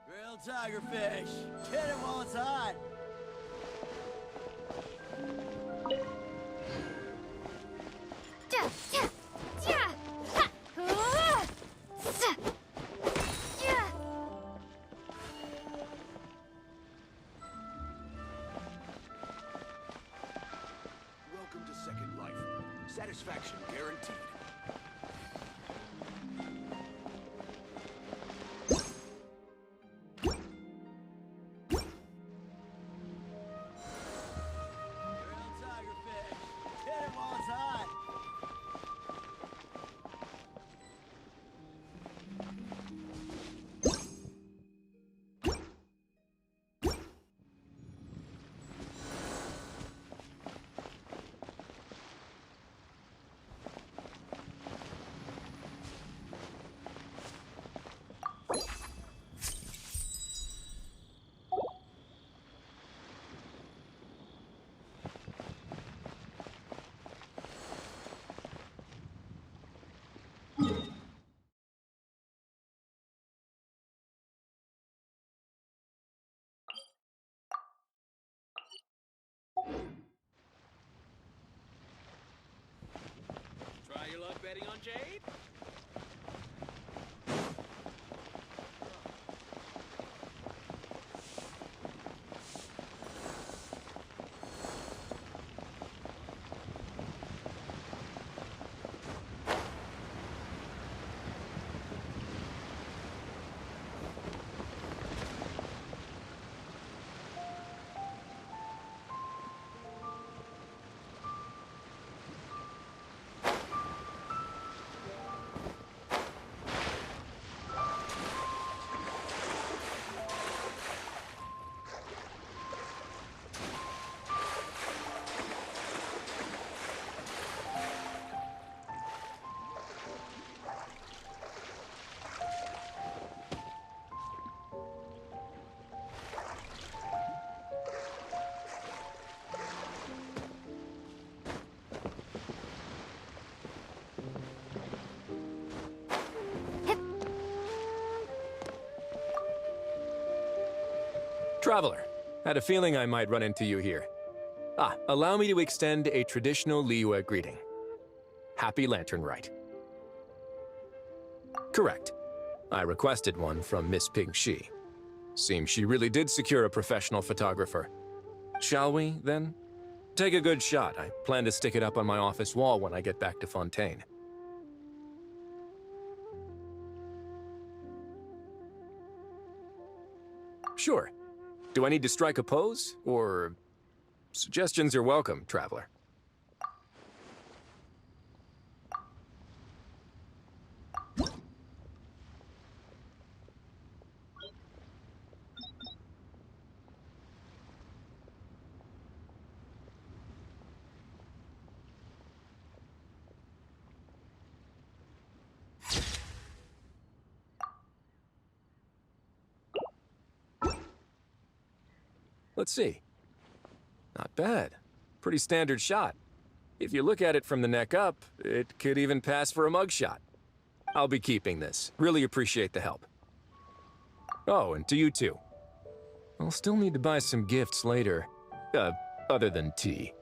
Grilled tigerfish. Get it while it's hot. Welcome to Second Life. Satisfaction guaranteed. Grilled tigerfish. Get it while it's hot. Try your luck betting on Jade? Traveler, had a feeling I might run into you here. Allow me to extend a traditional Liyue greeting. Happy Lantern Rite. Correct. I requested one from Miss Ping-Shi. Seems she really did secure a professional photographer. Shall we, then? Take a good shot. I plan to stick it up on my office wall when I get back to Fontaine. Sure. Do I need to strike a pose, or... Suggestions are welcome, Traveler. Let's see. Not bad. Pretty standard shot. If you look at it from the neck up, it could even pass for a mugshot. I'll be keeping this. Really appreciate the help. Oh, and to you too. I'll still need to buy some gifts later. Other than tea.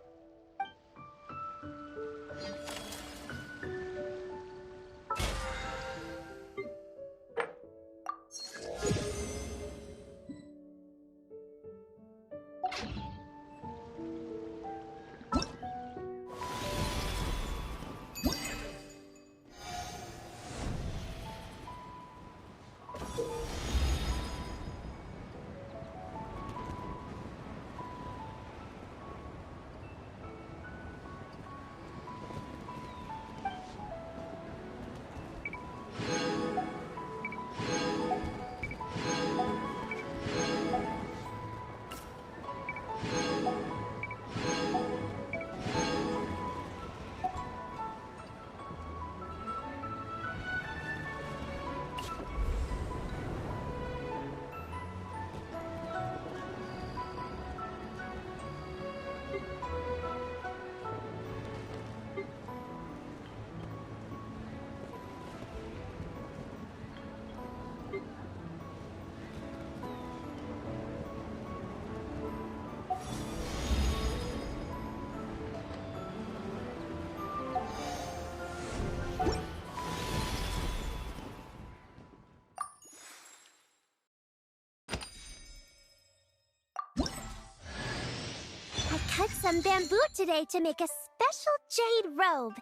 Cut some bamboo today to make a special jade robe.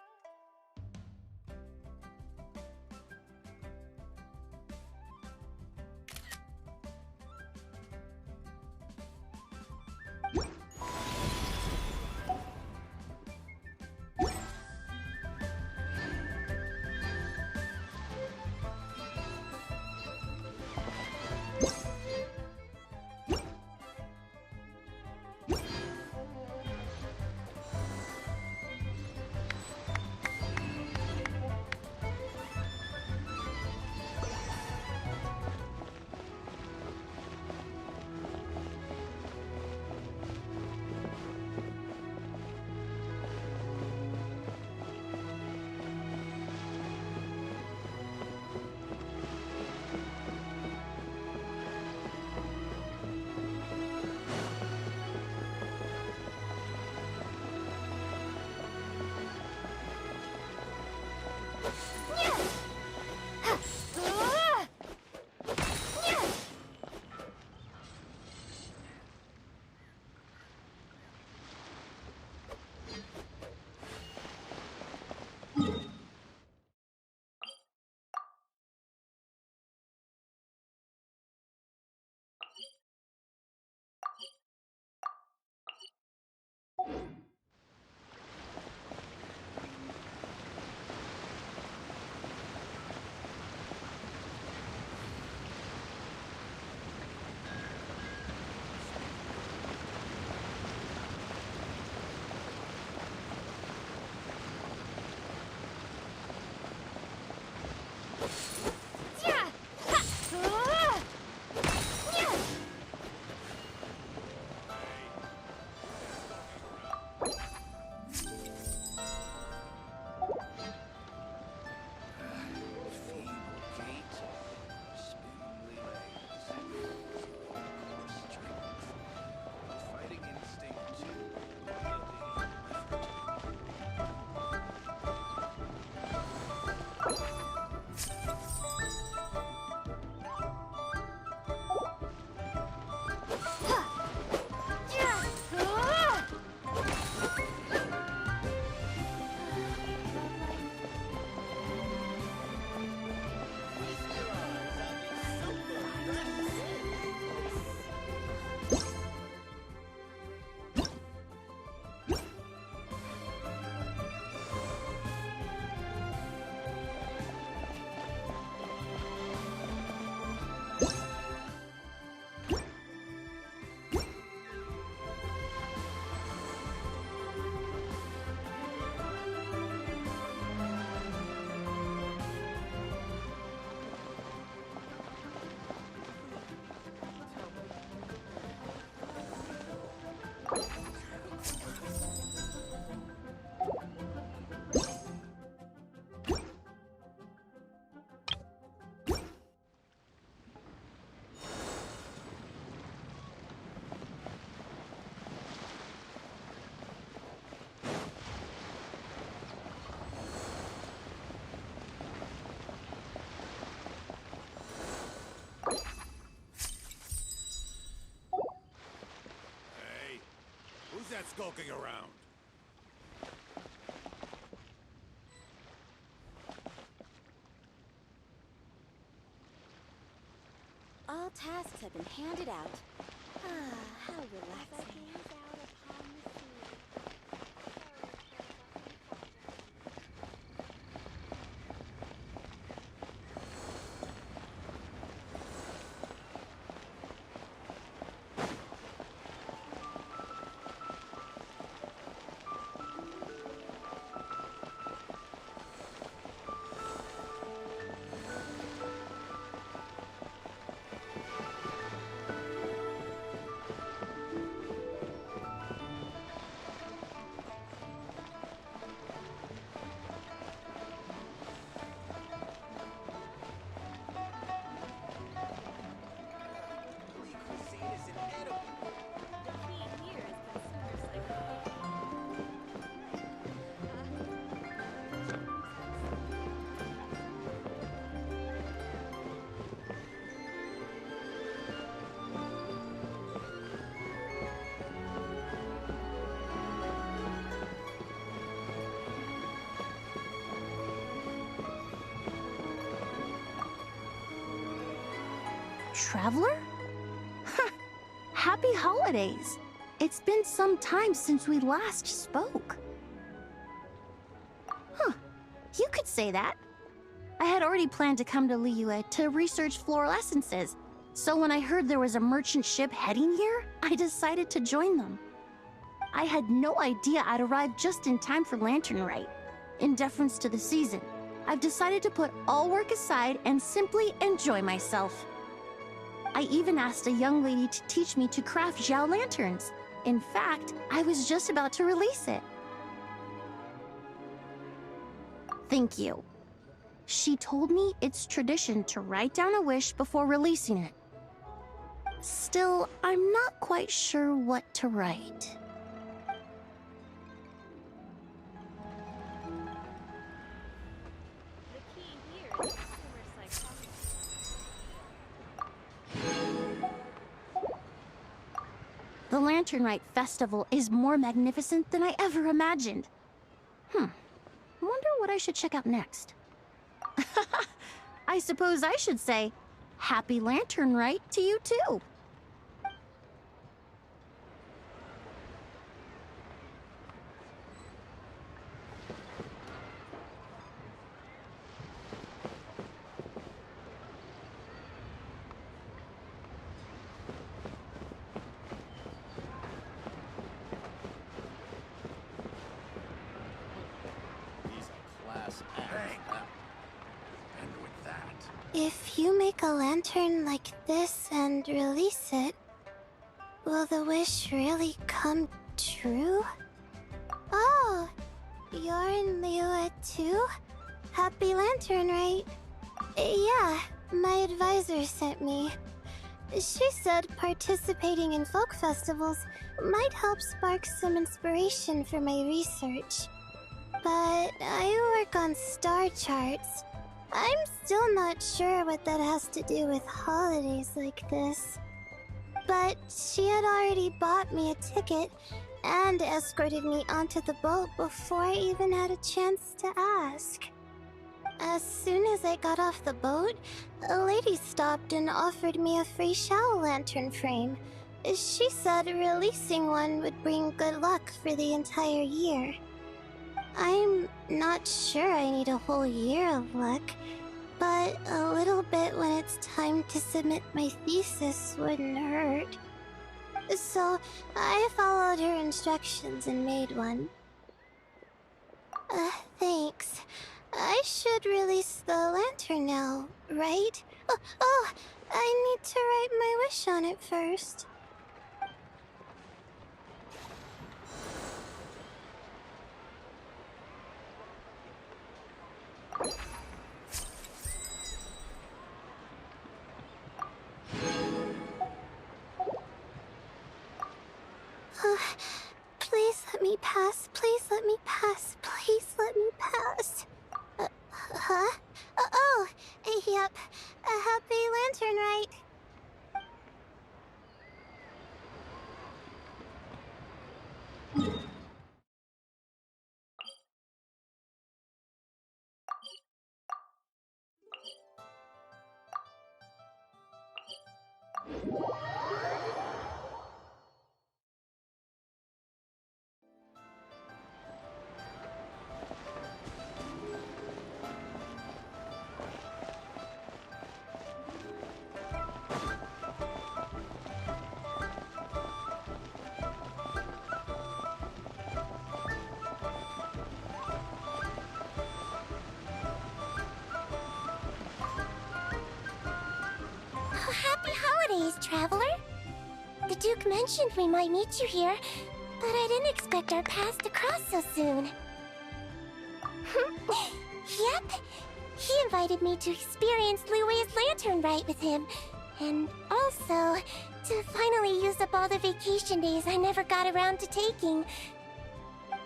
that skulking around? All tasks have been handed out. Ah, how relaxing. Traveler? Happy holidays! It's been some time since we last spoke. Huh, you could say that. I had already planned to come to Liyue to research floral essences, so when I heard there was a merchant ship heading here, I decided to join them. I had no idea I'd arrive just in time for Lantern Rite. In deference to the season, I've decided to put all work aside and simply enjoy myself. I even asked a young lady to teach me to craft Xiao lanterns. In fact, I was just about to release it. Thank you. She told me it's tradition to write down a wish before releasing it. Still, I'm not quite sure what to write. The Lantern Rite Festival is more magnificent than I ever imagined. Wonder what I should check out next. I suppose I should say, Happy Lantern Rite to you too. If you make a lantern like this and release it, will the wish really come true? Oh, you're in Liyue too? Happy Lantern Rite? Yeah, my advisor sent me. She said participating in folk festivals might help spark some inspiration for my research. But I work on star charts. I'm still not sure what that has to do with holidays like this. But she had already bought me a ticket and escorted me onto the boat before I even had a chance to ask. As soon as I got off the boat, a lady stopped and offered me a free Xiao lantern frame. She said releasing one would bring good luck for the entire year. I'm not sure I need a whole year of luck, but a little bit when it's time to submit my thesis wouldn't hurt. So I followed her instructions and made one. Thanks. I should release the lantern now, right? Oh, I need to write my wish on it first. Please let me pass. Please let me pass. Please let me pass. Huh? Oh, yep. A happy lantern rite. traveler? The Duke mentioned we might meet you here, but I didn't expect our paths to cross so soon. Yep. He invited me to experience Liyue's lantern rite with him, and also to finally use up all the vacation days I never got around to taking.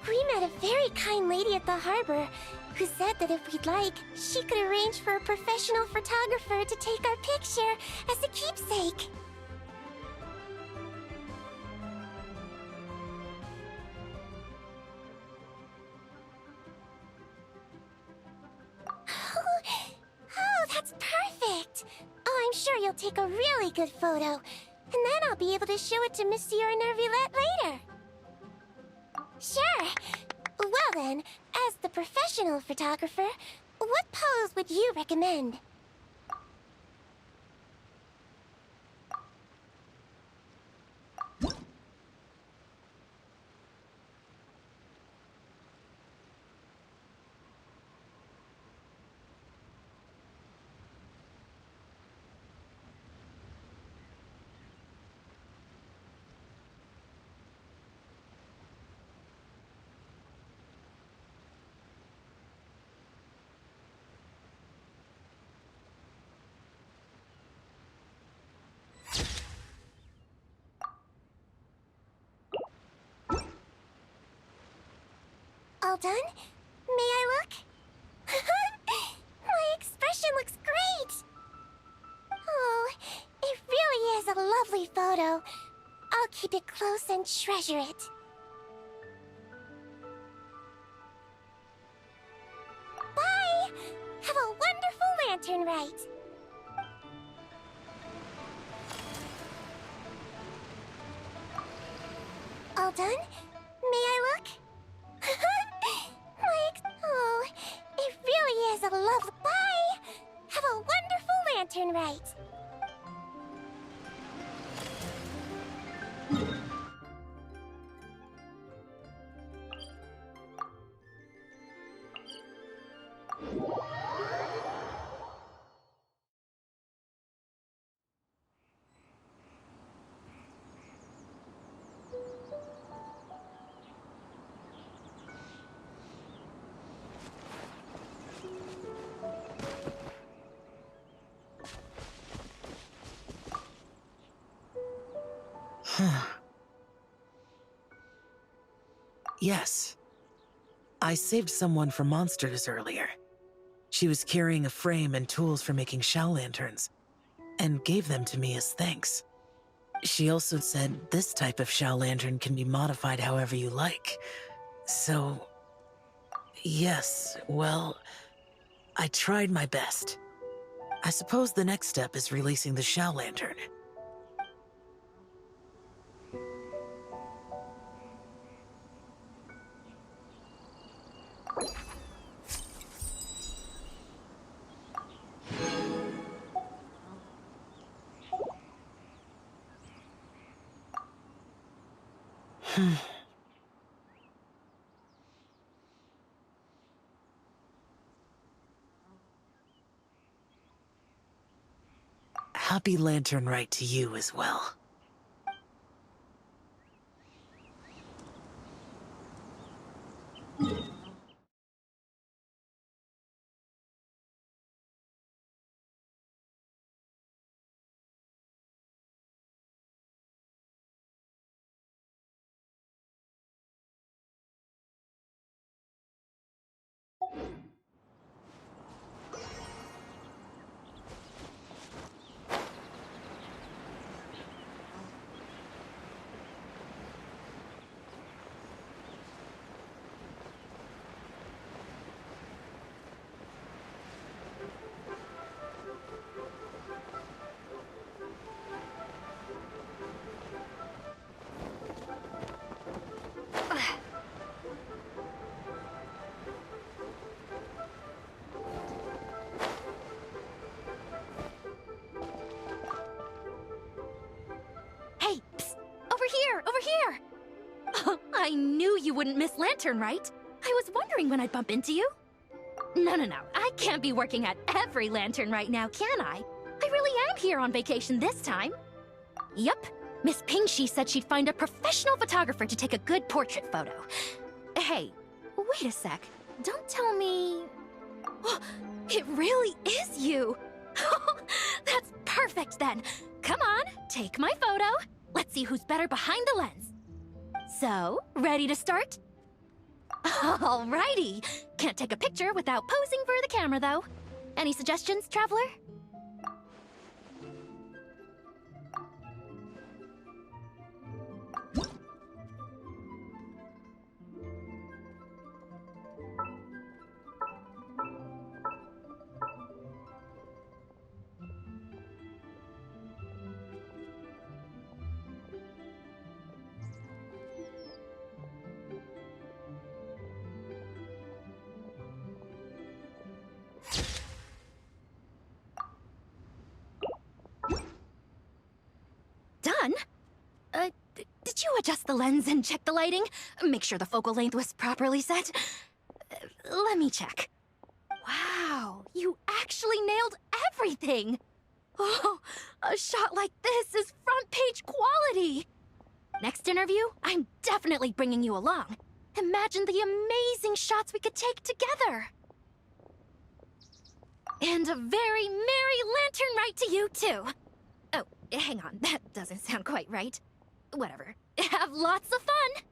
We met a very kind lady at the harbor who said that if we'd like, she could arrange for a professional photographer to take our picture as a keepsake. Oh, that's perfect! Oh, I'm sure you'll take a really good photo, and then I'll be able to show it to Monsieur Neuvillette later. Sure. Well then, as the professional photographer, what pose would you recommend? All done? May I look? My expression looks great! Oh, it really is a lovely photo. I'll keep it close and treasure it. Bye! Have a wonderful lantern rite! All done? May I look? Oh, it really is a lovely... Bye! Have a wonderful lantern rite! Yes. I saved someone from monsters earlier. She was carrying a frame and tools for making shell lanterns, and gave them to me as thanks. She also said this type of shell lantern can be modified however you like. So... yes, well... I tried my best. I suppose the next step is releasing the shell lantern. Happy Lantern Rite to you as well. Over here! Oh, I knew you wouldn't miss Lantern Rite. I was wondering when I'd bump into you. No. I can't be working at every Lantern right now, can I? I really am here on vacation this time. Yup. Miss Pingshi said she'd find a professional photographer to take a good portrait photo. Hey, wait a sec. Don't tell me... It really is you! That's perfect then! Come on, take my photo. Let's see who's better behind the lens. So, ready to start? Alrighty! Can't take a picture without posing for the camera, though. Any suggestions, Traveler? Done? Did you adjust the lens and check the lighting? Make sure the focal length was properly set? Let me check. Wow, you actually nailed everything! Oh, a shot like this is front page quality! Next interview, I'm definitely bringing you along. Imagine the amazing shots we could take together! And a very merry lantern rite to you, too! Oh, hang on, that doesn't sound quite right. Whatever. Have lots of fun!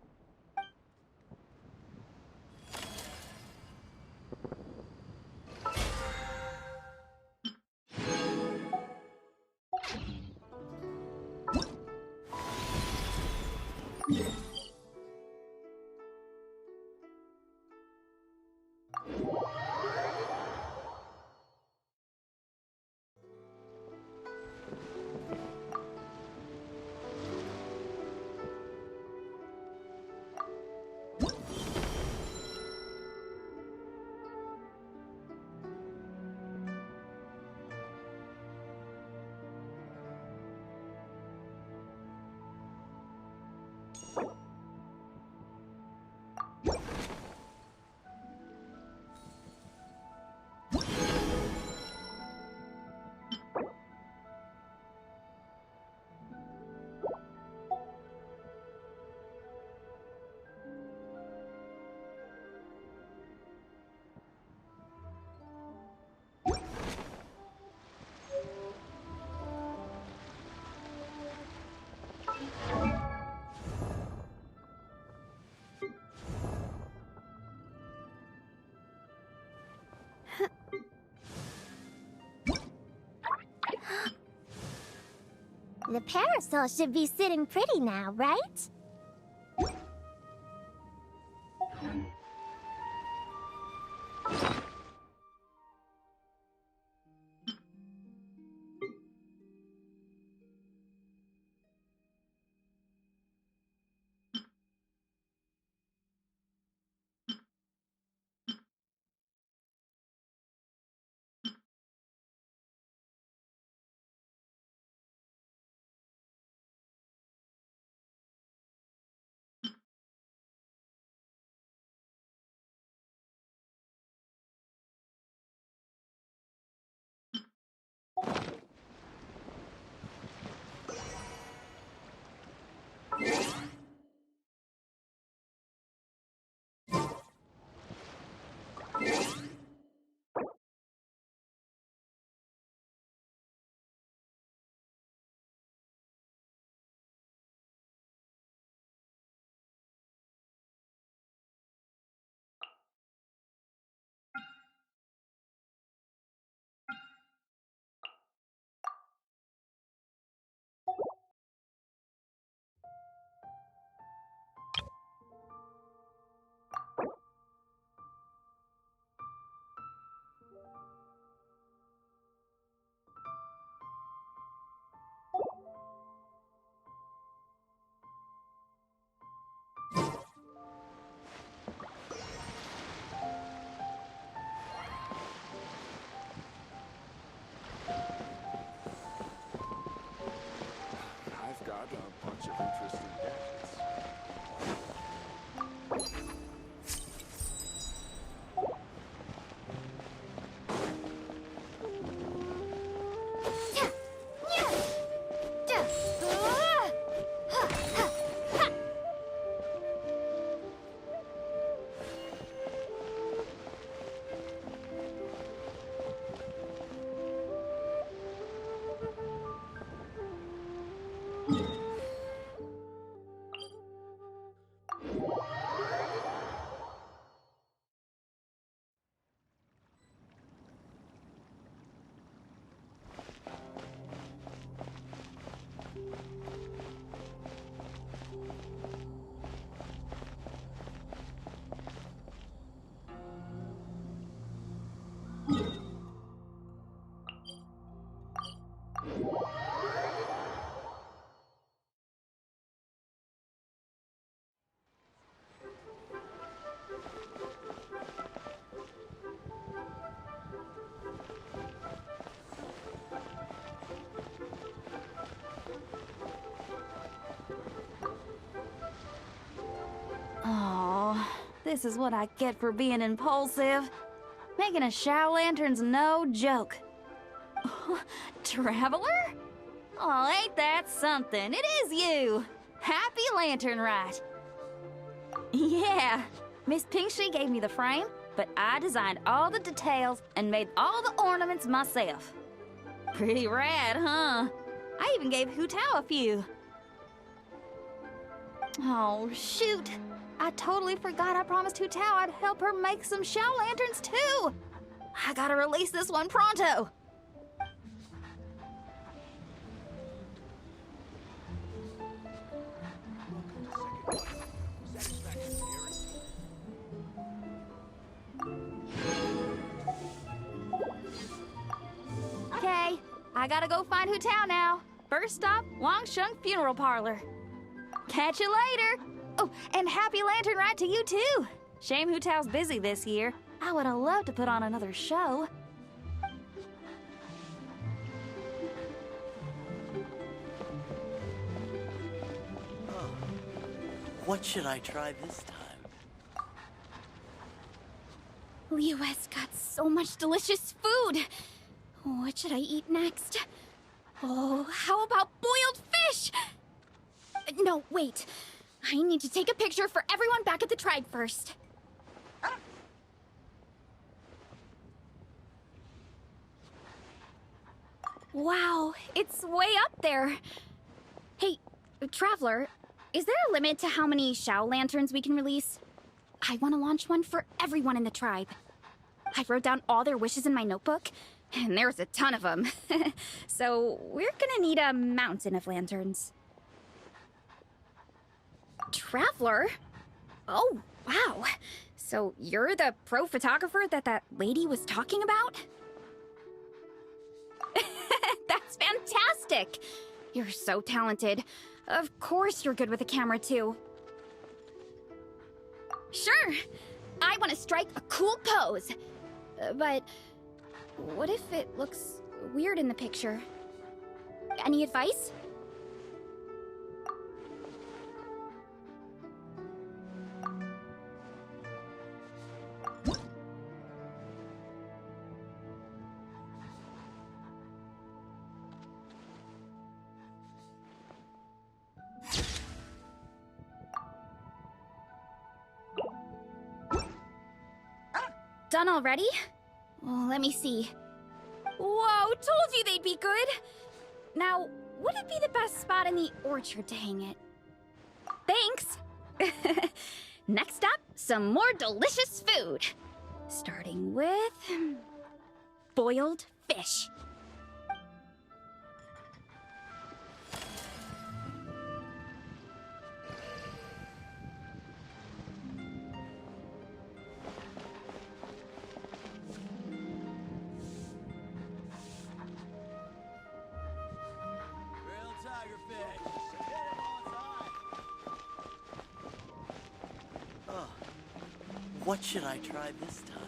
The parasol should be sitting pretty now, right? This is what I get for being impulsive. Making a Shao-lantern's no joke. Traveler? Oh, ain't that something? It is you! Happy Lantern Rite. Yeah, Miss Pinkshi gave me the frame, but I designed all the details and made all the ornaments myself. Pretty rad, huh? I even gave Hu Tao a few. Oh, shoot. I totally forgot I promised Hu Tao I'd help her make some Shao-lanterns, too. I gotta release this one pronto. Okay, I gotta go find Hu Tao now. First stop, Wangsheng Funeral Parlor. Catch you later. Oh, and happy Lantern Rite to you too. Shame Hu Tao's busy this year. I would have loved to put on another show. What should I try this time? Liyue's got so much delicious food. What should I eat next? Oh, how about boiled fish? No, wait. I need to take a picture for everyone back at the tribe first. Wow, it's way up there. Hey, Traveler, is there a limit to how many Shao-lanterns we can release? I want to launch one for everyone in the tribe. I wrote down all their wishes in my notebook, and there's a ton of them. So we're gonna need a mountain of lanterns. Traveler? Oh, wow. So you're the pro photographer that lady was talking about? That's fantastic! You're so talented. Of course you're good with a camera, too. Sure! I want to strike a cool pose. But what if it looks weird in the picture? Any advice? Done already? Well, let me see. Whoa, told you they'd be good! Now, would it be the best spot in the orchard to hang it? Thanks! Next up, some more delicious food. Starting with... boiled fish. What should I try this time?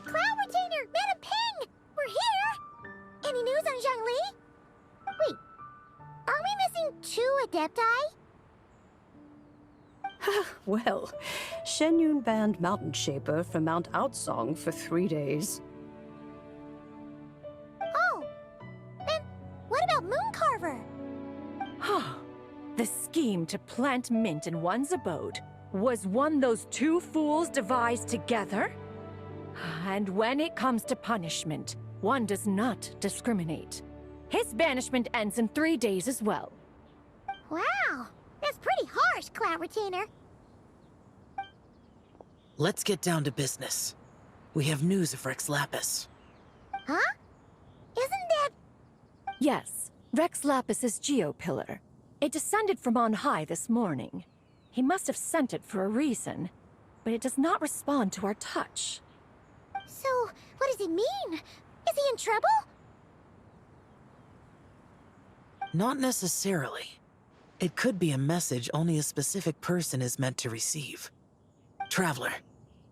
Cloud Retainer! Madam Ping! We're here! Any news on Zhongli? Wait, are we missing 2 Adepti? Well, Shen Yun banned Mountain Shaper from Mount Outsong for 3 days. Oh, then what about Mooncarver? The scheme to plant mint in one's abode was one those 2 fools devised together? And when it comes to punishment, one does not discriminate. His banishment ends in 3 days as well. Wow, that's pretty harsh, Cloud Retainer. Let's get down to business. We have news of Rex Lapis. Huh? Isn't that... Yes, Rex Lapis's Geopillar. It descended from on high this morning. He must have sent it for a reason, but it does not respond to our touch. So, what does it mean? Is he in trouble? Not necessarily. It could be a message only a specific person is meant to receive. Traveler,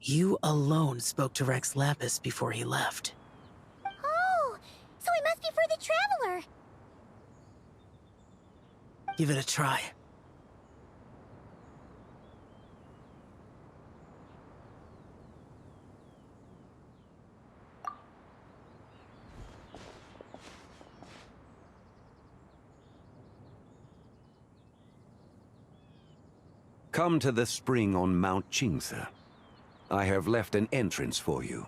you alone spoke to Rex Lapis before he left. Oh, so it must be for the Traveler. Give it a try. Come to the spring on Mount Qingse. I have left an entrance for you.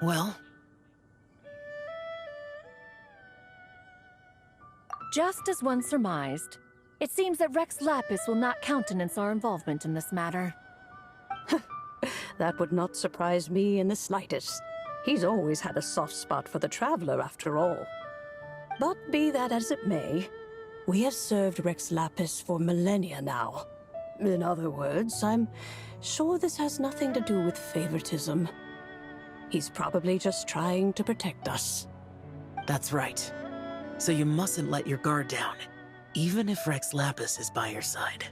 Well? Just as one surmised, it seems that Rex Lapis will not countenance our involvement in this matter. That would not surprise me in the slightest. He's always had a soft spot for the Traveler, after all. But be that as it may, we have served Rex Lapis for millennia now. In other words, I'm sure this has nothing to do with favoritism. He's probably just trying to protect us. That's right. So you mustn't let your guard down, even if Rex Lapis is by your side.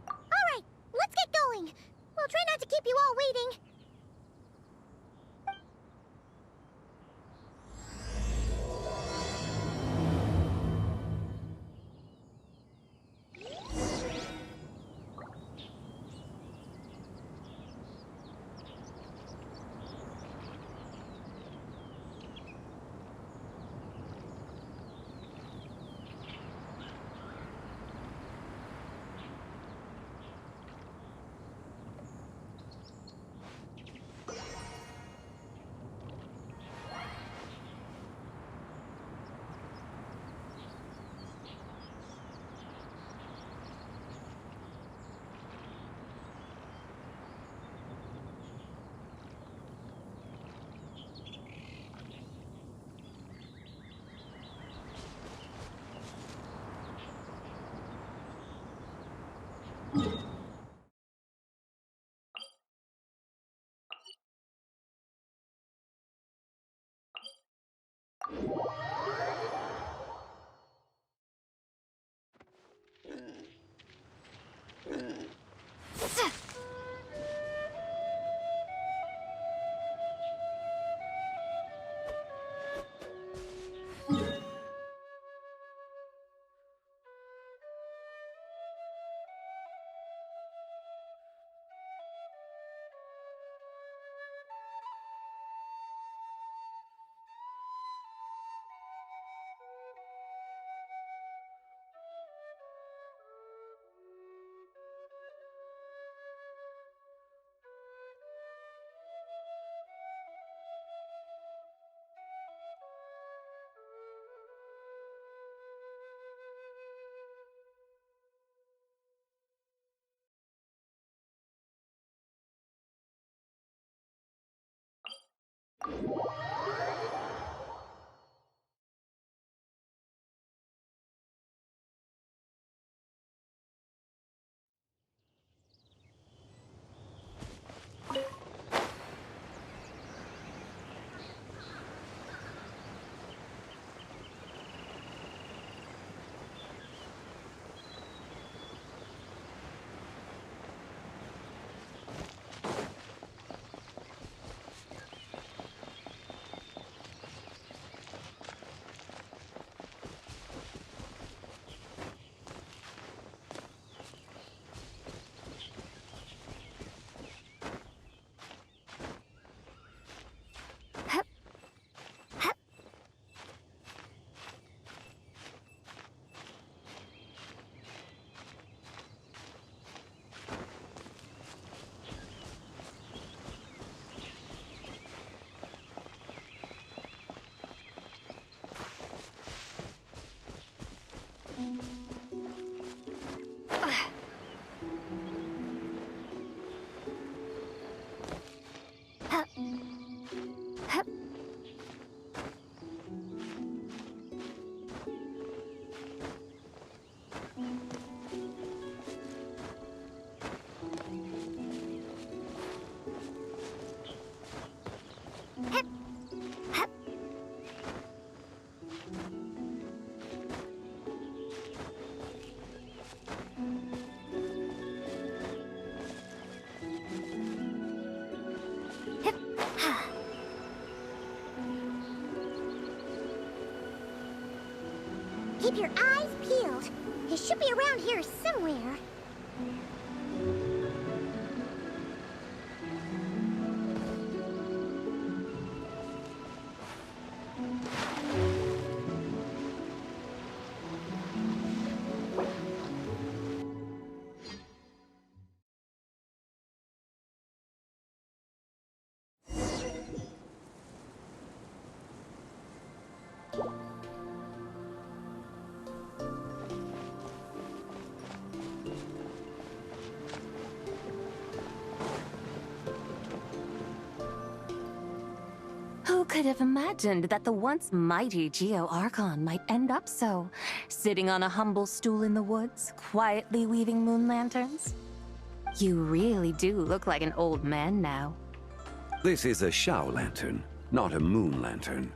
All right, let's get going. We'll try not to keep you all waiting. Keep your eyes peeled. It should be around here somewhere. Who could have imagined that the once mighty Geo Archon might end up so, sitting on a humble stool in the woods, quietly weaving moon lanterns? You really do look like an old man now. This is a Shao lantern, not a moon lantern.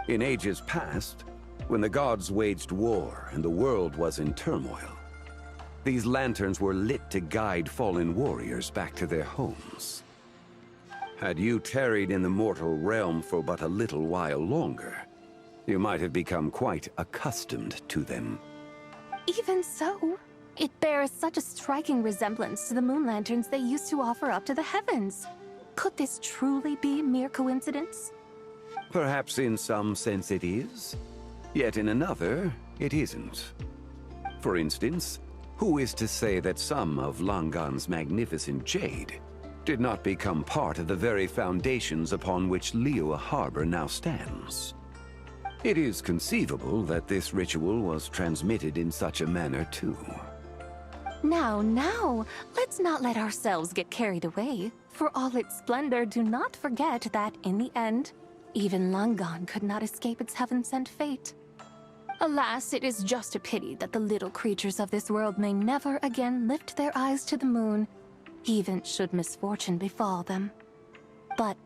In ages past, when the gods waged war and the world was in turmoil, these lanterns were lit to guide fallen warriors back to their homes. Had you tarried in the mortal realm for but a little while longer, you might have become quite accustomed to them. Even so, it bears such a striking resemblance to the moon lanterns they used to offer up to the heavens. Could this truly be mere coincidence? Perhaps in some sense it is, yet in another, it isn't. For instance, who is to say that some of Langan's magnificent jade did not become part of the very foundations upon which Liyue Harbor now stands? It is conceivable that this ritual was transmitted in such a manner too. Now, let's not let ourselves get carried away. For all its splendor, do not forget that, in the end, even Langan could not escape its heaven-sent fate. Alas, it is just a pity that the little creatures of this world may never again lift their eyes to the moon, even should misfortune befall them. But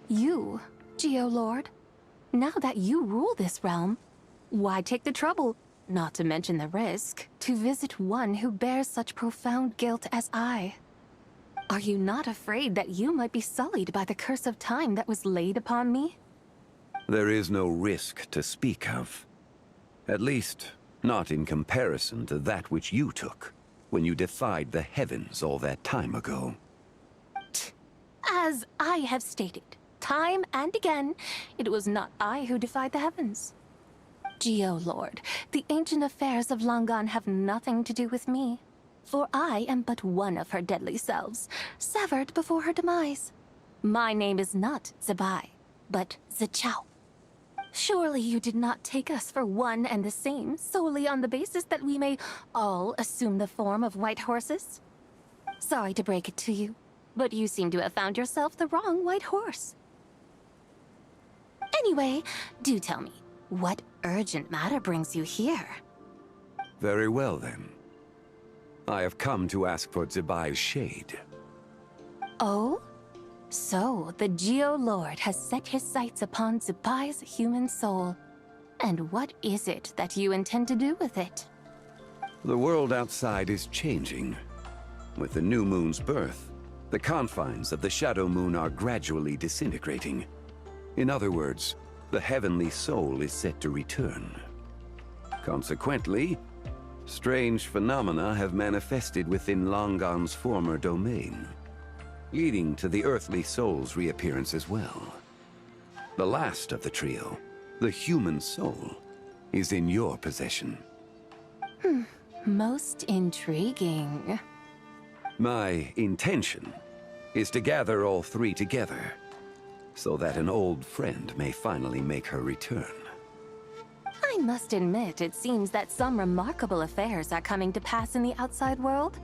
you, Geo-Lord, now that you rule this realm, why take the trouble, not to mention the risk, to visit one who bears such profound guilt as I? Are you not afraid that you might be sullied by the curse of time that was laid upon me? There is no risk to speak of. At least, not in comparison to that which you took when you defied the heavens all that time ago. As I have stated, time and again, it was not I who defied the heavens. Geo-Lord, the ancient affairs of Langan have nothing to do with me, for I am but one of her deadly selves, severed before her demise. My name is not Zebai, but Zichao. Surely you did not take us for one and the same, solely on the basis that we may all assume the form of white horses? Sorry to break it to you, but you seem to have found yourself the wrong white horse. Anyway, do tell me, what urgent matter brings you here? Very well then. I have come to ask for Zebai's shade. Oh? So, the Geo-Lord has set his sights upon Zebai's human soul. And what is it that you intend to do with it? The world outside is changing. With the new moon's birth, the confines of the Shadow Moon are gradually disintegrating. In other words, the heavenly soul is set to return. Consequently, strange phenomena have manifested within Langan's former domain, leading to the earthly soul's reappearance as well. The last of the trio, the human soul, is in your possession. Most intriguing. My intention is to gather all three together, so that an old friend may finally make her return. I must admit, it seems that some remarkable affairs are coming to pass in the outside world.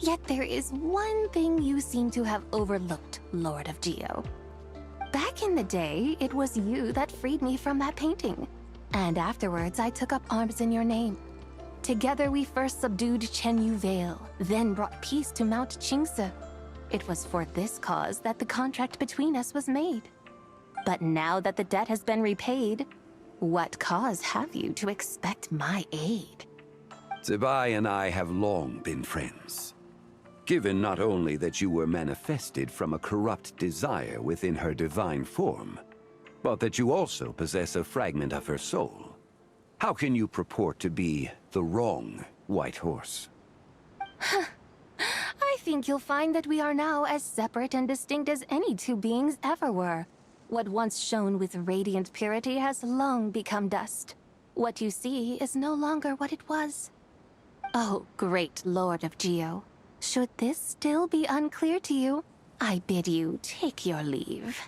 Yet there is one thing you seem to have overlooked, Lord of Geo. Back in the day, it was you that freed me from that painting. And afterwards, I took up arms in your name. Together, we first subdued Chenyu Vale, then brought peace to Mount Qingce. It was for this cause that the contract between us was made. But now that the debt has been repaid, what cause have you to expect my aid? Zebai and I have long been friends. Given not only that you were manifested from a corrupt desire within her divine form, but that you also possess a fragment of her soul. How can you purport to be the wrong White Horse? I think you'll find that we are now as separate and distinct as any two beings ever were. What once shone with radiant purity has long become dust. What you see is no longer what it was. Oh, great Lord of Geo. Should this still be unclear to you, I bid you take your leave.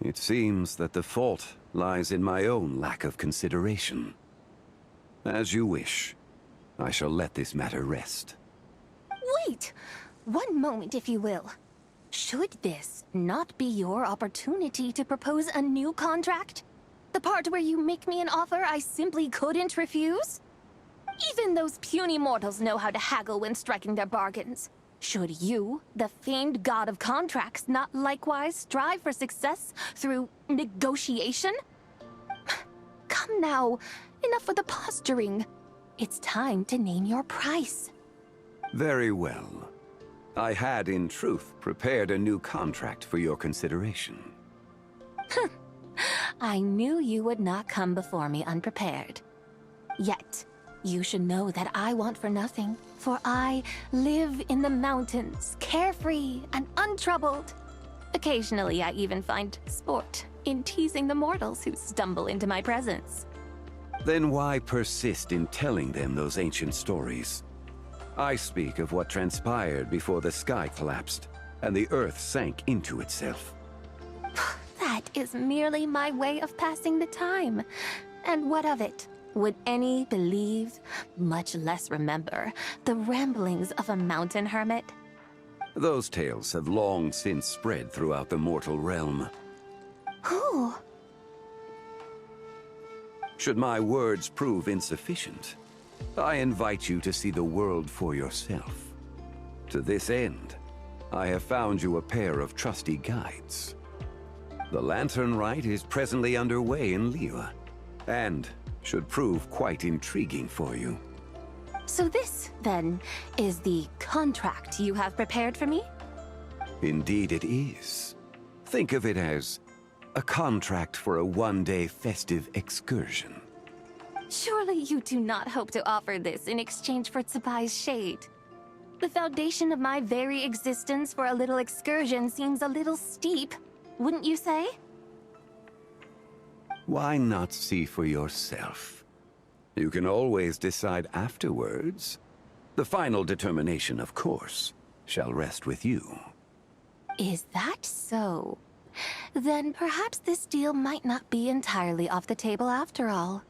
It seems that the fault lies in my own lack of consideration. As you wish. I shall let this matter rest. Wait! One moment, if you will. Should this not be your opportunity to propose a new contract? The part where you make me an offer I simply couldn't refuse? Even those puny mortals know how to haggle when striking their bargains. Should you, the famed god of contracts, not likewise strive for success through negotiation? Come now, enough with the posturing. It's time to name your price. Very well. I had, in truth, prepared a new contract for your consideration. I knew you would not come before me unprepared. Yet, you should know that I want for nothing, for I live in the mountains, carefree and untroubled. Occasionally, I even find sport in teasing the mortals who stumble into my presence. Then why persist in telling them those ancient stories? I speak of what transpired before the sky collapsed and the earth sank into itself. That is merely my way of passing the time. And what of it? Would any believe, much less remember, the ramblings of a mountain hermit? Those tales have long since spread throughout the mortal realm. Who? Should my words prove insufficient, I invite you to see the world for yourself. To this end, I have found you a pair of trusty guides. The Lantern Rite is presently underway in Liyue, and should prove quite intriguing for you. So this, then, is the contract you have prepared for me? Indeed it is. Think of it as a contract for a one-day festive excursion. Surely you do not hope to offer this in exchange for Tsubai's shade. The foundation of my very existence for a little excursion seems a little steep, wouldn't you say? Why not see for yourself? You can always decide afterwards. The final determination, of course, shall rest with you. Is that so? Then perhaps this deal might not be entirely off the table after all.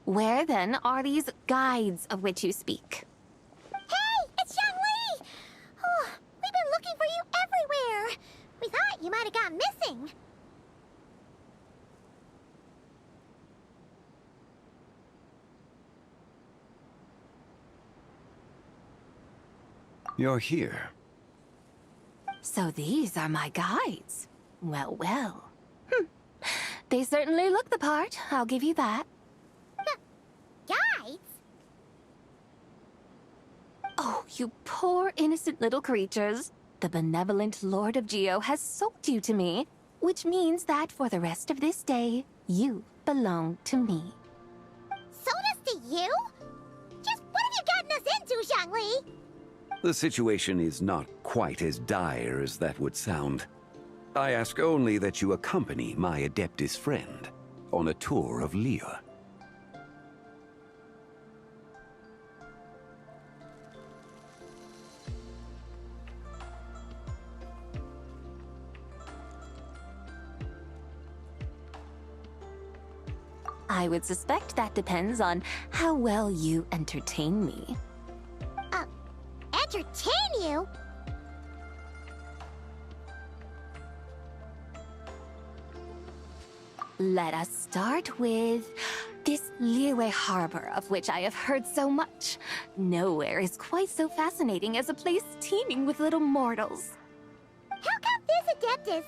Where then are these guides of which you speak? Hey, it's Xiangli! Oh, we've been looking for you everywhere. We thought you might have gone missing. You're here. So these are my guides. Well, well. They certainly look the part, I'll give you that. Guides? Oh, you poor innocent little creatures. The benevolent Lord of Geo has sold you to me, which means that for the rest of this day, you belong to me. Sold us to you? Just what have you gotten us into, Xiangli? The situation is not quite as dire as that would sound. I ask only that you accompany my Adeptus friend on a tour of Liyue. I would suspect that depends on how well you entertain me. Entertain you? Let us start with this Liyue Harbor, of which I have heard so much. Nowhere is quite so fascinating as a place teeming with little mortals. How come this Adeptus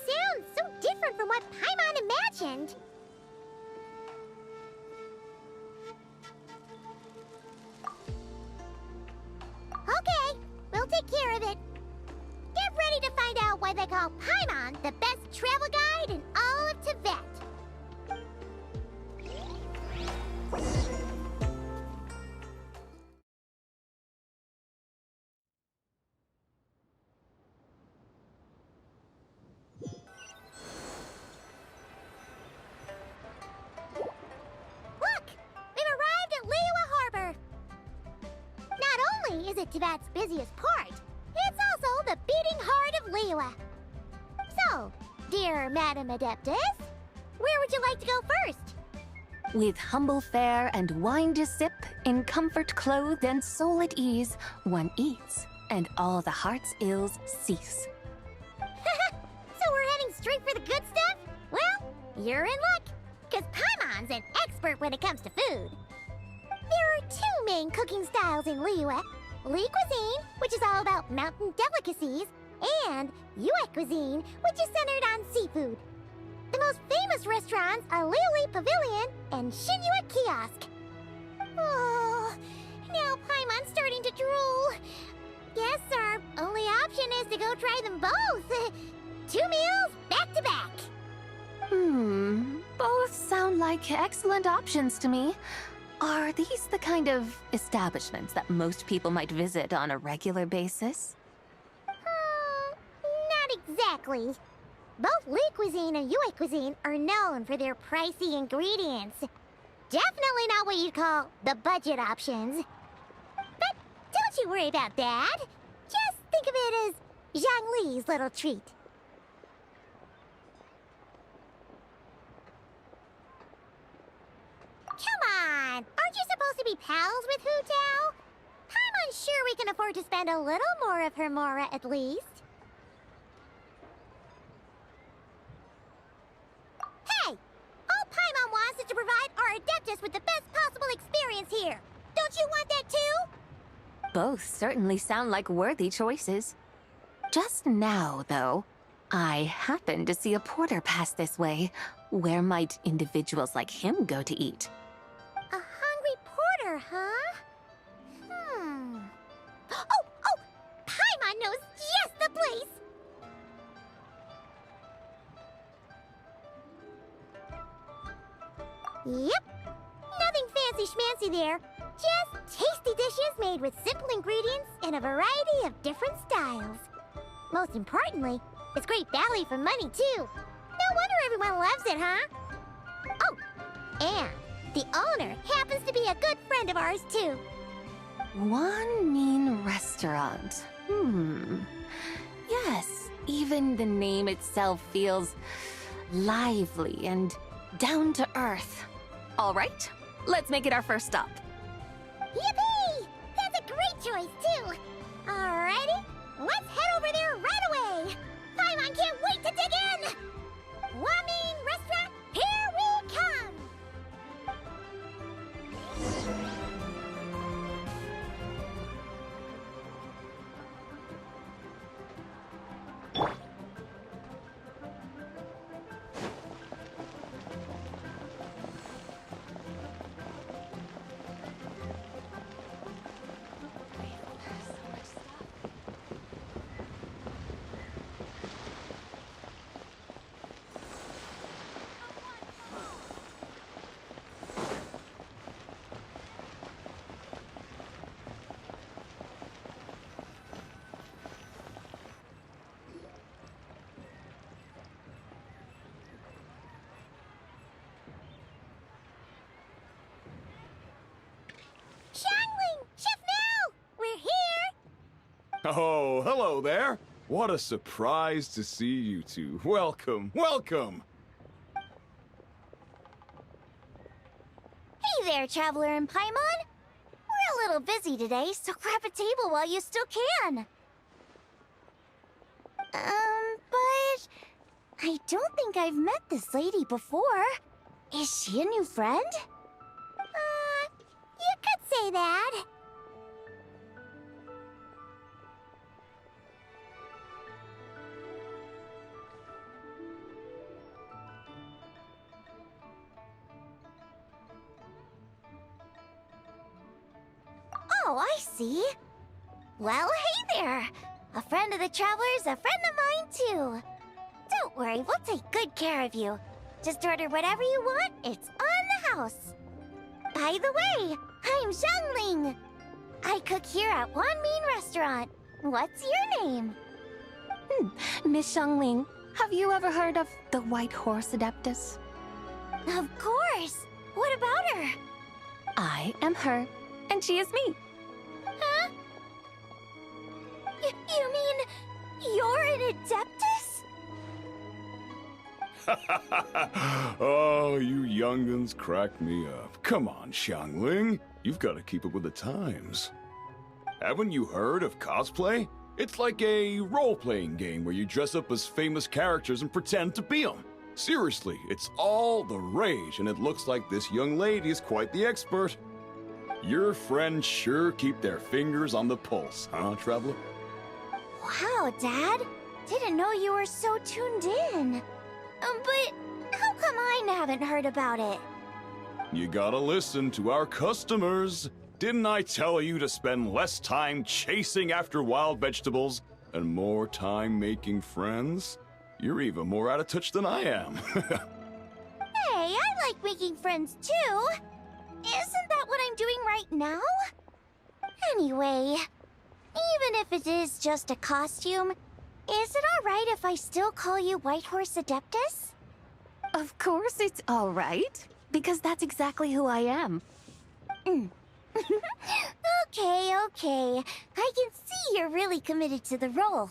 sounds so different from what Paimon imagined? Okay, we'll take care of it. Get ready to fight find out why they call Paimon the best travel guide in all of Tibet. Look! We've arrived at Liyue Harbor. Not only is it Tibet's busiest port, it's also the beating heart of Liyue. So, dear Madam Adeptus, where would you like to go first? With humble fare and wine to sip, in comfort clothed and soul at ease, one eats, and all the heart's ills cease. So we're heading straight for the good stuff? Well, you're in luck, because Paimon's an expert when it comes to food. There are two main cooking styles in Liyue. Li cuisine, which is all about mountain delicacies, and Yue cuisine, which is centered on seafood. The most famous restaurants are Liuli Pavilion and Shinyue Kiosk. Oh, now Paimon's starting to drool. Guess our only option is to go try them both. 2 meals, back to back. Both sound like excellent options to me. Are these the kind of establishments that most people might visit on a regular basis? Not exactly. Both Li cuisine and Yue cuisine are known for their pricey ingredients. Definitely not what you'd call the budget options. But don't you worry about that. Just think of it as Zhang Li's little treat. Come on! Aren't you supposed to be pals with Hu Tao? I'm unsure we can afford to spend a little more of her mora at least. Hey! All Paimon wants is to provide our Adeptus with the best possible experience here. Don't you want that too? Both certainly sound like worthy choices. Just now, though, I happened to see a porter pass this way. Where might individuals like him go to eat? A hungry porter, huh? Oh! Paimon knows just the place! Yep. Nothing fancy schmancy there. Just tasty dishes made with simple ingredients in a variety of different styles. Most importantly, it's great value for money, too. No wonder everyone loves it, huh? Oh, and the owner happens to be a good friend of ours, too. One mean restaurant. Yes, even the name itself feels lively and down to earth. All right, let's make it our first stop. Yippee! That's a great choice, too. Alrighty, let's head over there right away. Paimon can't wait to dig in. Wamin Restaurant, here we come. Xiangling! Chef Mel! We're here! Oh, hello there. What a surprise to see you two. Welcome, welcome. Hey there, Traveler and Paimon. We're a little busy today, so grab a table while you still can. But I don't think I've met this lady before. Is she a new friend? You could say that. Oh, I see. Well, hey there. A friend of the Traveler's a friend of mine, too. Don't worry, we'll take good care of you. Just order whatever you want, it's on the house. By the way, I'm Xiangling. I cook here at Wanmin Restaurant. What's your name? Miss Xiangling, have you ever heard of the White Horse Adeptus? Of course. What about her? I am her, and she is me. Huh? You mean you're an Adeptus? Oh, you young'uns crack me up. Come on, Xiangling. You've got to keep up with the times. Haven't you heard of cosplay? It's like a role-playing game where you dress up as famous characters and pretend to be them. Seriously, it's all the rage, and it looks like this young lady is quite the expert. Your friends sure keep their fingers on the pulse, huh, Traveler? Wow, Dad. Didn't know you were so tuned in. But how come I haven't heard about it? You gotta listen to our customers. Didn't I tell you to spend less time chasing after wild vegetables and more time making friends? You're even more out of touch than I am. Hey, I like making friends too. Isn't that what I'm doing right now? Anyway, even if it is just a costume, is it alright if I still call you White Horse Adeptus? Of course it's all right, because that's exactly who I am. Okay. I can see you're really committed to the role.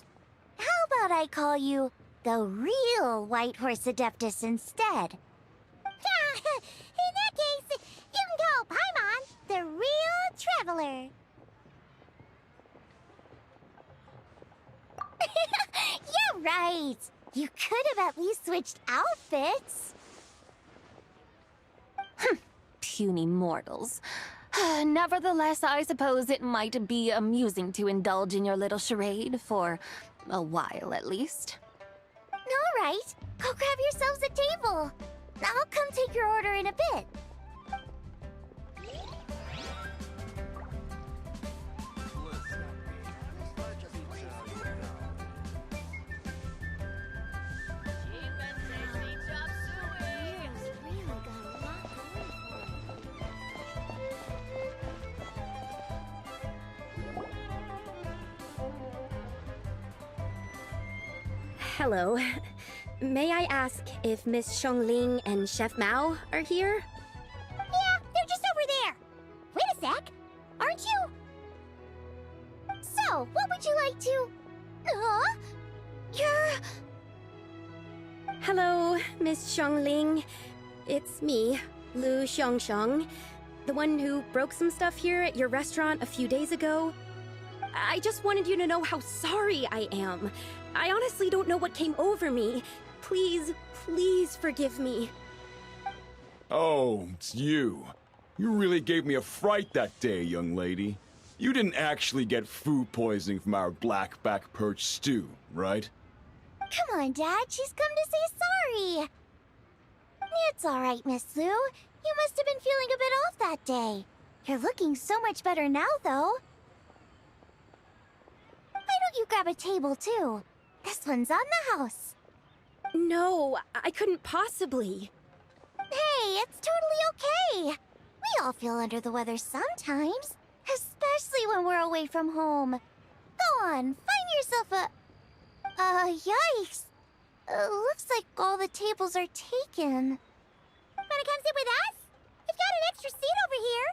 How about I call you the real White Horse Adeptus instead? In that case, you can call Paimon the real traveler. You're right. You could have at least switched outfits. Puny mortals. Nevertheless, I suppose it might be amusing to indulge in your little charade for a while at least. All right. Go grab yourselves a table. I'll come take your order in a bit. Hello. May I ask if Miss Xiangling and Chef Mao are here? Yeah, they're just over there. Wait a sec. Aren't you? So, what would you like to... You're... Hello, Miss Xiangling. It's me, Lu Xiangxiang, the one who broke some stuff here at your restaurant a few days ago. I just wanted you to know how sorry I am. I honestly don't know what came over me. Please forgive me. Oh, it's you. You really gave me a fright that day, young lady. You didn't actually get food poisoning from our blackback perch stew, right? Come on, Dad. She's come to say sorry. It's all right, Miss Lu. You must have been feeling a bit off that day. You're looking so much better now, though. Why don't you grab a table, too? This one's on the house. No, I couldn't possibly. Hey, it's totally okay. We all feel under the weather sometimes, especially when we're away from home. Go on, find yourself a... yikes. Looks like all the tables are taken. Wanna come sit with us? We've got an extra seat over here.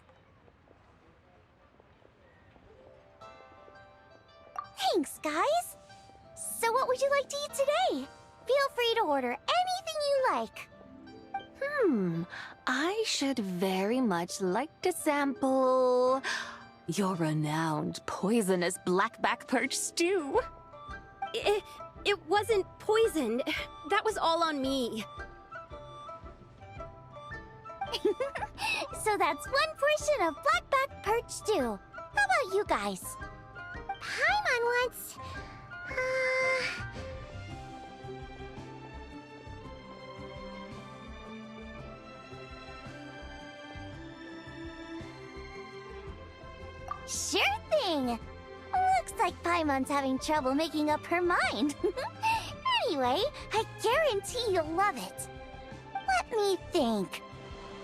Thanks, guys. So what would you like to eat today? Feel free to order anything you like. I should very much like to sample your renowned poisonous blackback perch stew. It wasn't poisoned. That was all on me. So that's one portion of blackback perch stew. How about you guys? Paimon wants... Sure thing. Looks like Paimon's having trouble making up her mind. Anyway, I guarantee you'll love it. Let me think.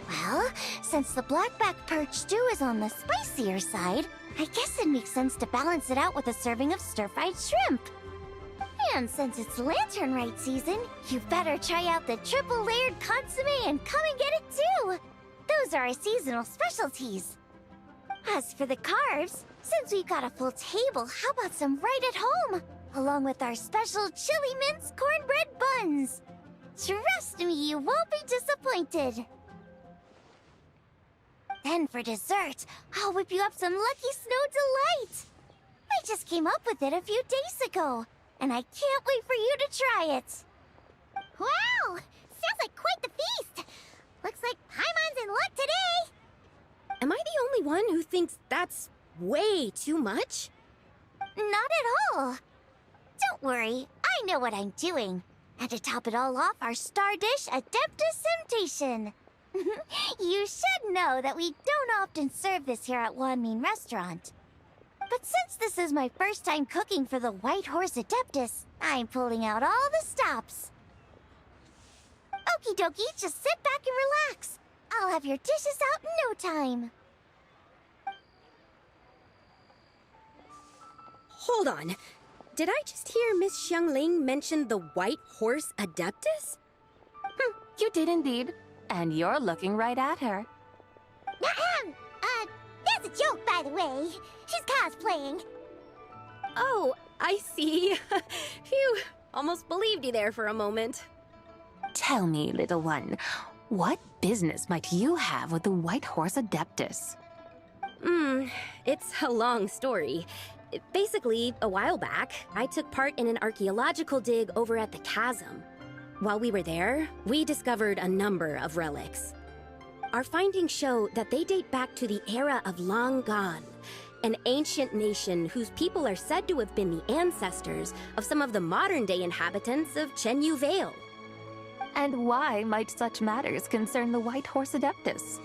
Well, since the blackback perch stew is on the spicier side, I guess it makes sense to balance it out with a serving of stir-fried shrimp. And since it's Lantern Rite season, you better try out the triple-layered consommé and come and get it too! Those are our seasonal specialties. As for the carbs, since we've got a full table, how about some right at home? Along with our special chili mince cornbread buns. Trust me, you won't be disappointed. Then for dessert, I'll whip you up some Lucky Snow Delight. I just came up with it a few days ago, and I can't wait for you to try it. Wow! Sounds like quite the feast! Looks like Paimon's in luck today! Am I the only one who thinks that's way too much? Not at all. Don't worry, I know what I'm doing. And to top it all off, our star dish, Adeptus Temptation. You should know that we don't often serve this here at Wanmin Restaurant. But since this is my first time cooking for the White Horse Adeptus, I'm pulling out all the stops. Okie dokie, just sit back and relax. I'll have your dishes out in no time. Hold on. Did I just hear Miss Xiangling mention the White Horse Adeptus? You did indeed. And you're looking right at her. That's a joke, by the way. She's cosplaying. Oh, I see. Phew, almost believed you there for a moment. Tell me, little one, what business might you have with the White Horse Adeptus? It's a long story. Basically, a while back, I took part in an archaeological dig over at the chasm. While we were there, we discovered a number of relics. Our findings show that they date back to the era of Long Gone, an ancient nation whose people are said to have been the ancestors of some of the modern-day inhabitants of Chenyu Vale. And why might such matters concern the White Horse Adeptus?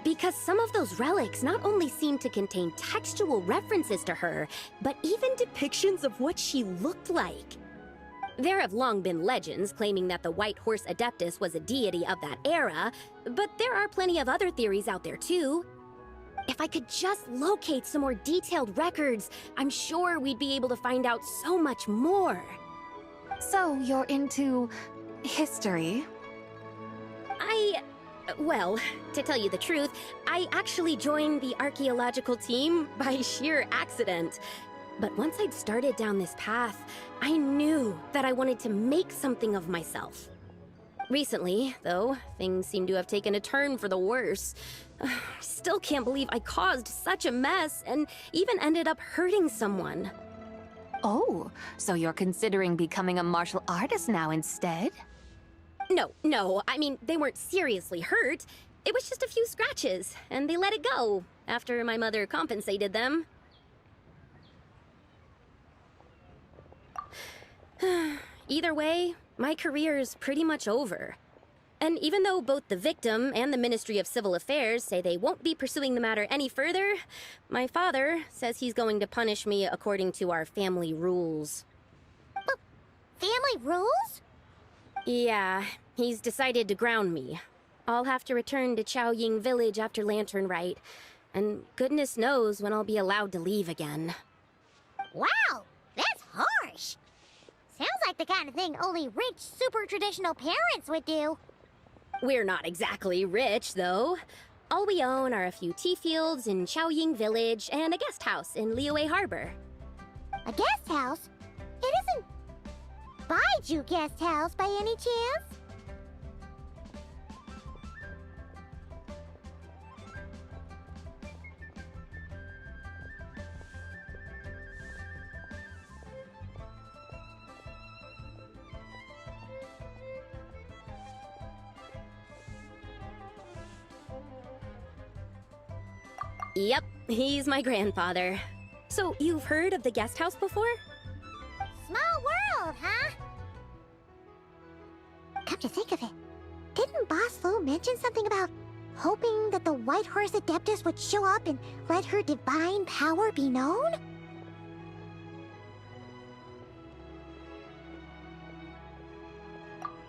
Because some of those relics not only seem to contain textual references to her, but even depictions of what she looked like. There have long been legends claiming that the White Horse Adeptus was a deity of that era, but there are plenty of other theories out there too. If I could just locate some more detailed records, I'm sure we'd be able to find out so much more. So you're into history? Well, to tell you the truth, I actually joined the archaeological team by sheer accident. But once I'd started down this path, I knew that I wanted to make something of myself. Recently, though, things seem to have taken a turn for the worse. I still can't believe I caused such a mess and even ended up hurting someone. Oh, so you're considering becoming a martial artist now instead? No, I mean, they weren't seriously hurt. It was just a few scratches, and they let it go after my mother compensated them. Either way, my career's pretty much over. And even though both the victim and the Ministry of Civil Affairs say they won't be pursuing the matter any further, my father says he's going to punish me according to our family rules. Family rules? Yeah, he's decided to ground me. I'll have to return to Chaoying Village after Lantern Rite, and goodness knows when I'll be allowed to leave again. Wow, that's harsh. Sounds like the kind of thing only rich, super traditional parents would do. We're not exactly rich, though. All we own are a few tea fields in Chaoying Village and a guest house in Liyue Harbor. A guest house? It isn't Baiju Guest House by any chance? Yep, he's my grandfather. So, you've heard of the guest house before? Small world, huh? Come to think of it, didn't Boss Lu mention something about hoping that the White Horse Adeptus would show up and let her divine power be known?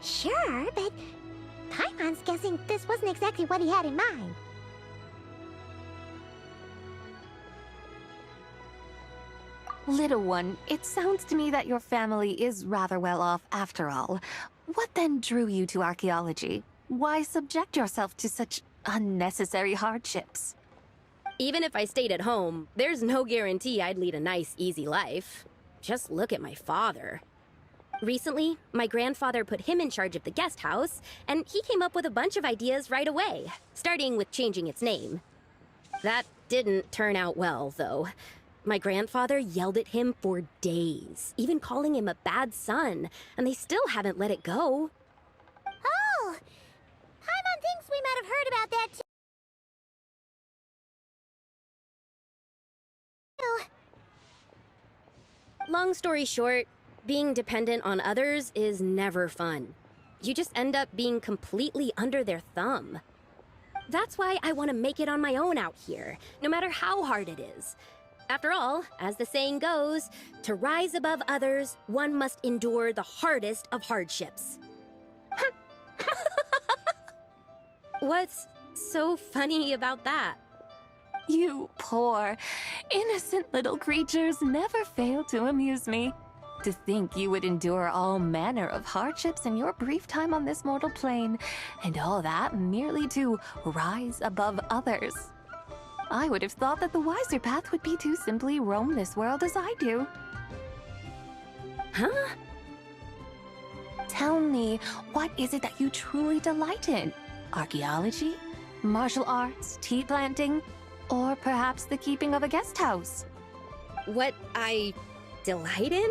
Sure, but Paimon's guessing this wasn't exactly what he had in mind. Little one, it sounds to me that your family is rather well off after all. What then drew you to archaeology? Why subject yourself to such unnecessary hardships? Even if I stayed at home, there's no guarantee I'd lead a nice, easy life. Just look at my father. Recently, my grandfather put him in charge of the guest house, and he came up with a bunch of ideas right away, starting with changing its name. That didn't turn out well, though. My grandfather yelled at him for days, even calling him a bad son, and they still haven't let it go. Oh! Paimon thinks we might have heard about that too. Long story short, being dependent on others is never fun. You just end up being completely under their thumb. That's why I want to make it on my own out here, no matter how hard it is. After all, as the saying goes, to rise above others, one must endure the hardest of hardships. What's so funny about that? You poor, innocent little creatures never fail to amuse me. To think you would endure all manner of hardships in your brief time on this mortal plane, and all that merely to rise above others. I would have thought that the wiser path would be to simply roam this world as I do. Huh? Tell me, what is it that you truly delight in? Archaeology? Martial arts? Tea planting? Or perhaps the keeping of a guest house? What I delight in?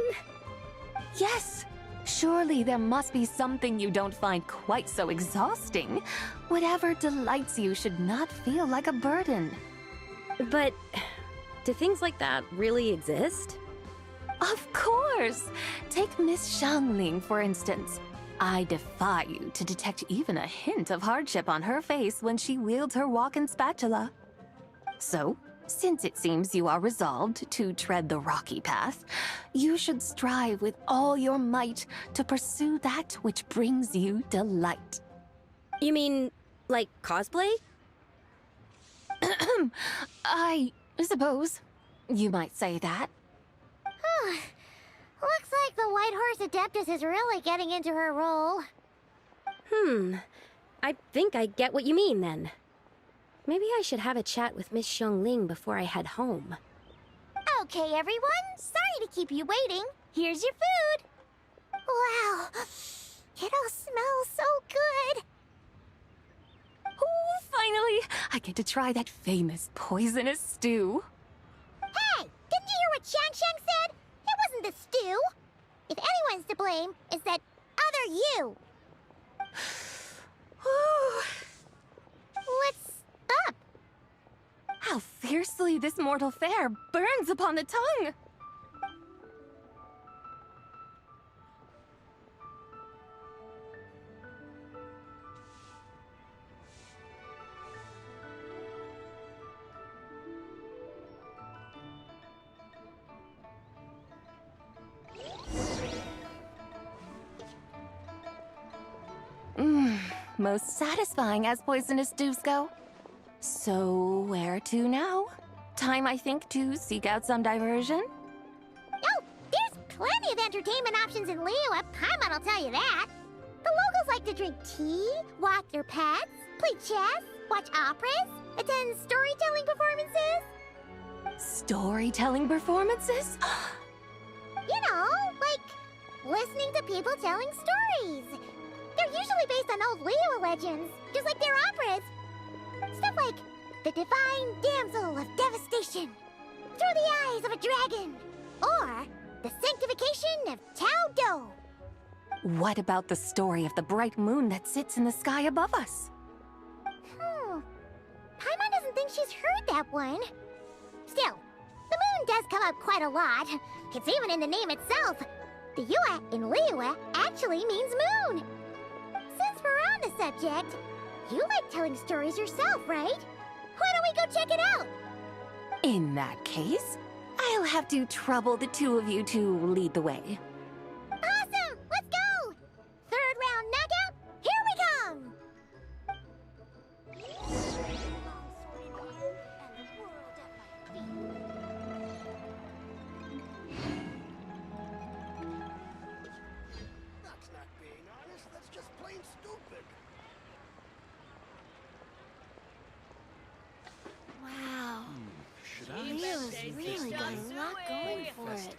Yes! Surely there must be something you don't find quite so exhausting. Whatever delights you should not feel like a burden. But do things like that really exist? Of course! Take Miss Xiangling, for instance. I defy you to detect even a hint of hardship on her face when she wields her walking spatula. So, since it seems you are resolved to tread the rocky path, you should strive with all your might to pursue that which brings you delight. You mean, like cosplay? I suppose you might say that. Looks like the White Horse Adeptus is really getting into her role. I think I get what you mean then. Maybe I should have a chat with Miss Xiangling before I head home. Okay, everyone. Sorry to keep you waiting. Here's your food. Wow. It all smells so good. Oh, finally! I get to try that famous poisonous stew. Hey! Didn't you hear what Shang said? It wasn't the stew. If anyone's to blame, it's that other you. What's up? How fiercely this mortal fare burns upon the tongue! Most satisfying as poisonous stews go. So, where to now? Time, I think, to seek out some diversion? Oh, there's plenty of entertainment options in Liyue. Paimon will tell you that. The locals like to drink tea, walk their pets, play chess, watch operas, attend storytelling performances. Storytelling performances? You know, like listening to people telling stories. They're usually based on old Liyue legends, just like their operas. Stuff like the Divine Damsel of Devastation, Through the Eyes of a Dragon, or the Sanctification of Tao Do. What about the story of the bright moon that sits in the sky above us? Paimon doesn't think she's heard that one. Still, the moon does come up quite a lot. It's even in the name itself. The Yue in Liyue actually means moon. Since we're on the subject, you like telling stories yourself, right? Why don't we go check it out? In that case, I'll have to trouble the two of you to lead the way. Awesome! Let's go! Third round knockout! Shadow's really got a lot going for it.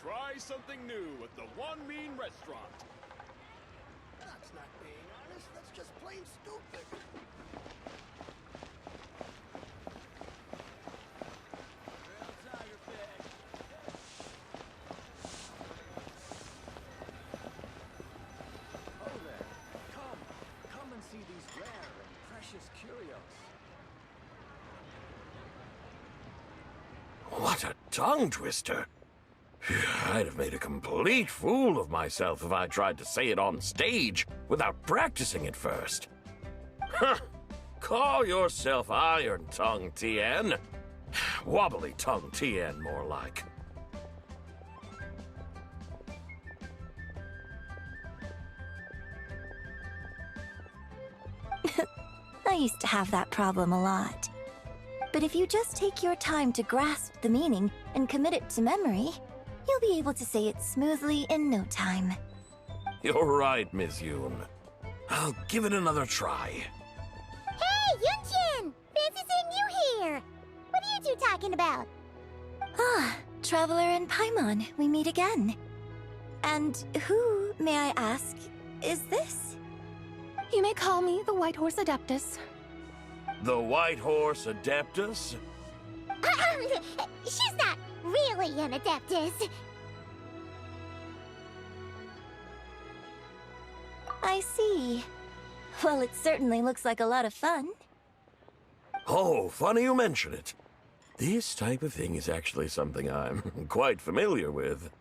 Try something new at the One Mean Restaurant. That's not being honest. That's just plain stupid. Oh there. Come and see these rare and precious curios. What a tongue twister. I'd have made a complete fool of myself if I tried to say it on stage without practicing it first. Huh. Call yourself Iron Tongue, Tien. Wobbly Tongue Tien, more like. I used to have that problem a lot. But if you just take your time to grasp the meaning and commit it to memory, you'll be able to say it smoothly in no time. You're right, Miss Yoon. I'll give it another try. Hey, Yunjin! Fancy seeing you here! What are you two talking about? Ah, Traveler and Paimon, we meet again. And who, may I ask, is this? You may call me the White Horse Adeptus. The White Horse Adeptus? She's not really an Adeptus. I see. Well, it certainly looks like a lot of fun. Oh, funny you mention it. This type of thing is actually something I'm quite familiar with.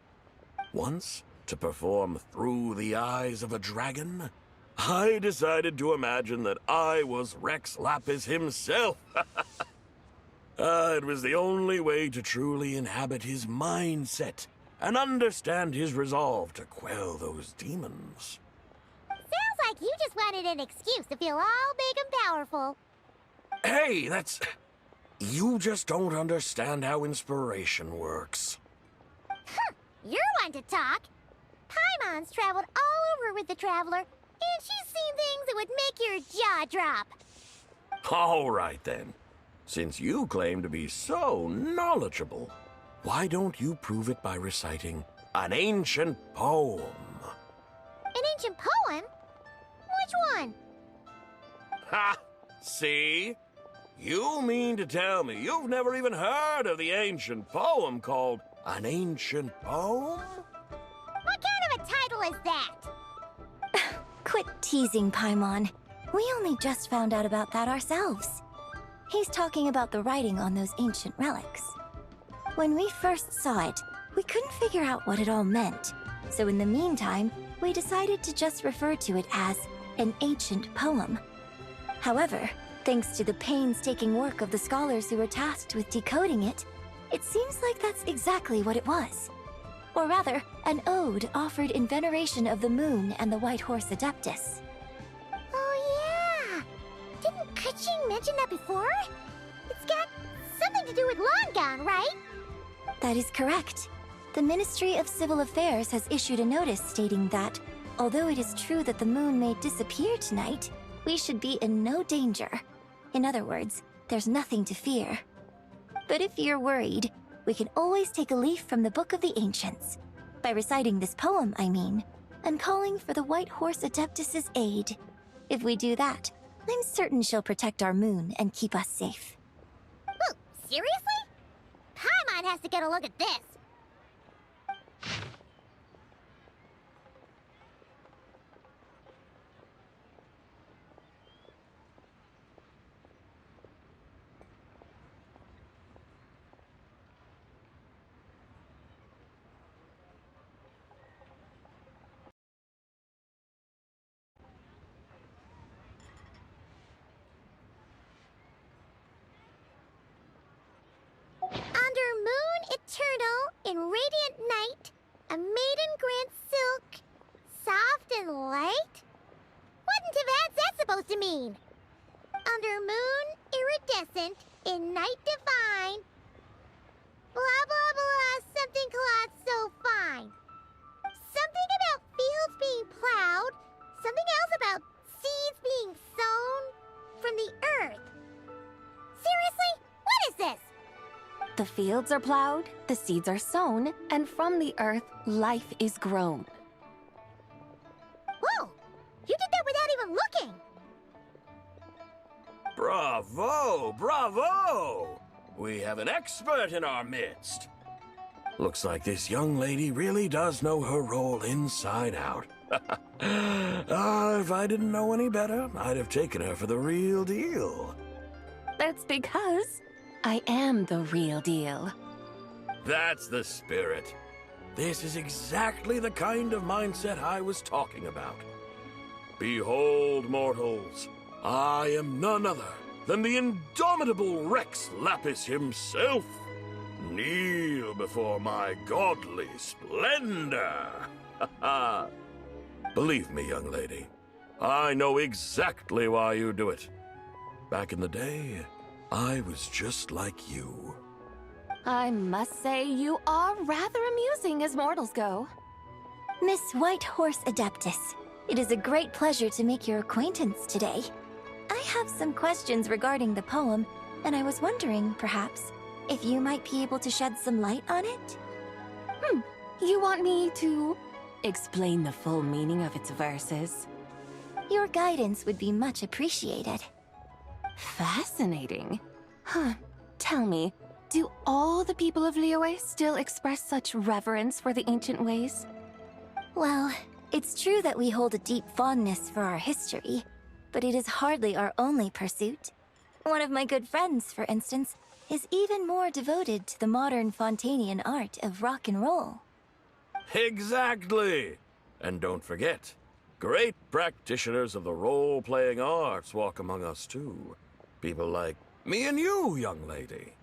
Once, to perform Through the Eyes of a Dragon, I decided to imagine that I was Rex Lapis himself. It was the only way to truly inhabit his mindset and understand his resolve to quell those demons. Sounds like you just wanted an excuse to feel all big and powerful. Hey, that's... You just don't understand how inspiration works. You're one to talk. Paimon's traveled all over with the Traveler, and she's seen things that would make your jaw drop. All right, then. Since you claim to be so knowledgeable, why don't you prove it by reciting an ancient poem? An ancient poem? Which one? Ha! See? You mean to tell me you've never even heard of the ancient poem called An Ancient Poem? What kind of a title is that? Quit teasing, Paimon. We only just found out about that ourselves. He's talking about the writing on those ancient relics. When we first saw it, we couldn't figure out what it all meant. So in the meantime, we decided to just refer to it as an ancient poem. However, thanks to the painstaking work of the scholars who were tasked with decoding it, it seems like that's exactly what it was. Or rather, an ode offered in veneration of the moon and the White Horse Adeptus. Oh yeah! Didn't Keqing mention that before? It's got something to do with Longon, right? That is correct. The Ministry of Civil Affairs has issued a notice stating that, although it is true that the moon may disappear tonight, we should be in no danger. In other words, there's nothing to fear. But if you're worried, we can always take a leaf from the Book of the Ancients. By reciting this poem, I mean, and calling for the White Horse Adeptus' aid. If we do that, I'm certain she'll protect our moon and keep us safe. Whoa, seriously? Paimon has to get a look at this. Under moon eternal, in radiant night, a maiden grants silk, soft and light? What in Tibet's that supposed to mean? Under moon iridescent, in night divine, blah blah blah, something cloth so fine. Something about fields being plowed, Something else about seeds being sown from the earth. Seriously? What is this? The fields are plowed, the seeds are sown, and from the earth, life is grown. Whoa! You did that without even looking! Bravo! Bravo! We have an expert in our midst. Looks like this young lady really does know her role inside out. If I didn't know any better, I'd have taken her for the real deal. That's because I am the real deal. That's the spirit. This is exactly the kind of mindset I was talking about. Behold, mortals, I am none other than the indomitable Rex Lapis himself. Kneel before my godly splendor. Believe me, young lady, I know exactly why you do it. Back in the day, I was just like you. I must say you are rather amusing as mortals go. Miss Whitehorse Adeptus, it is a great pleasure to make your acquaintance today. I have some questions regarding the poem, and I was wondering, perhaps, if you might be able to shed some light on it? You want me to explain the full meaning of its verses? Your guidance would be much appreciated. Fascinating. Tell me, do all the people of Liyue still express such reverence for the ancient ways? Well, it's true that we hold a deep fondness for our history, but it is hardly our only pursuit. One of my good friends, for instance, is even more devoted to the modern Fontanian art of rock and roll. Exactly! And don't forget, great practitioners of the role-playing arts walk among us too. People like me and you, young lady.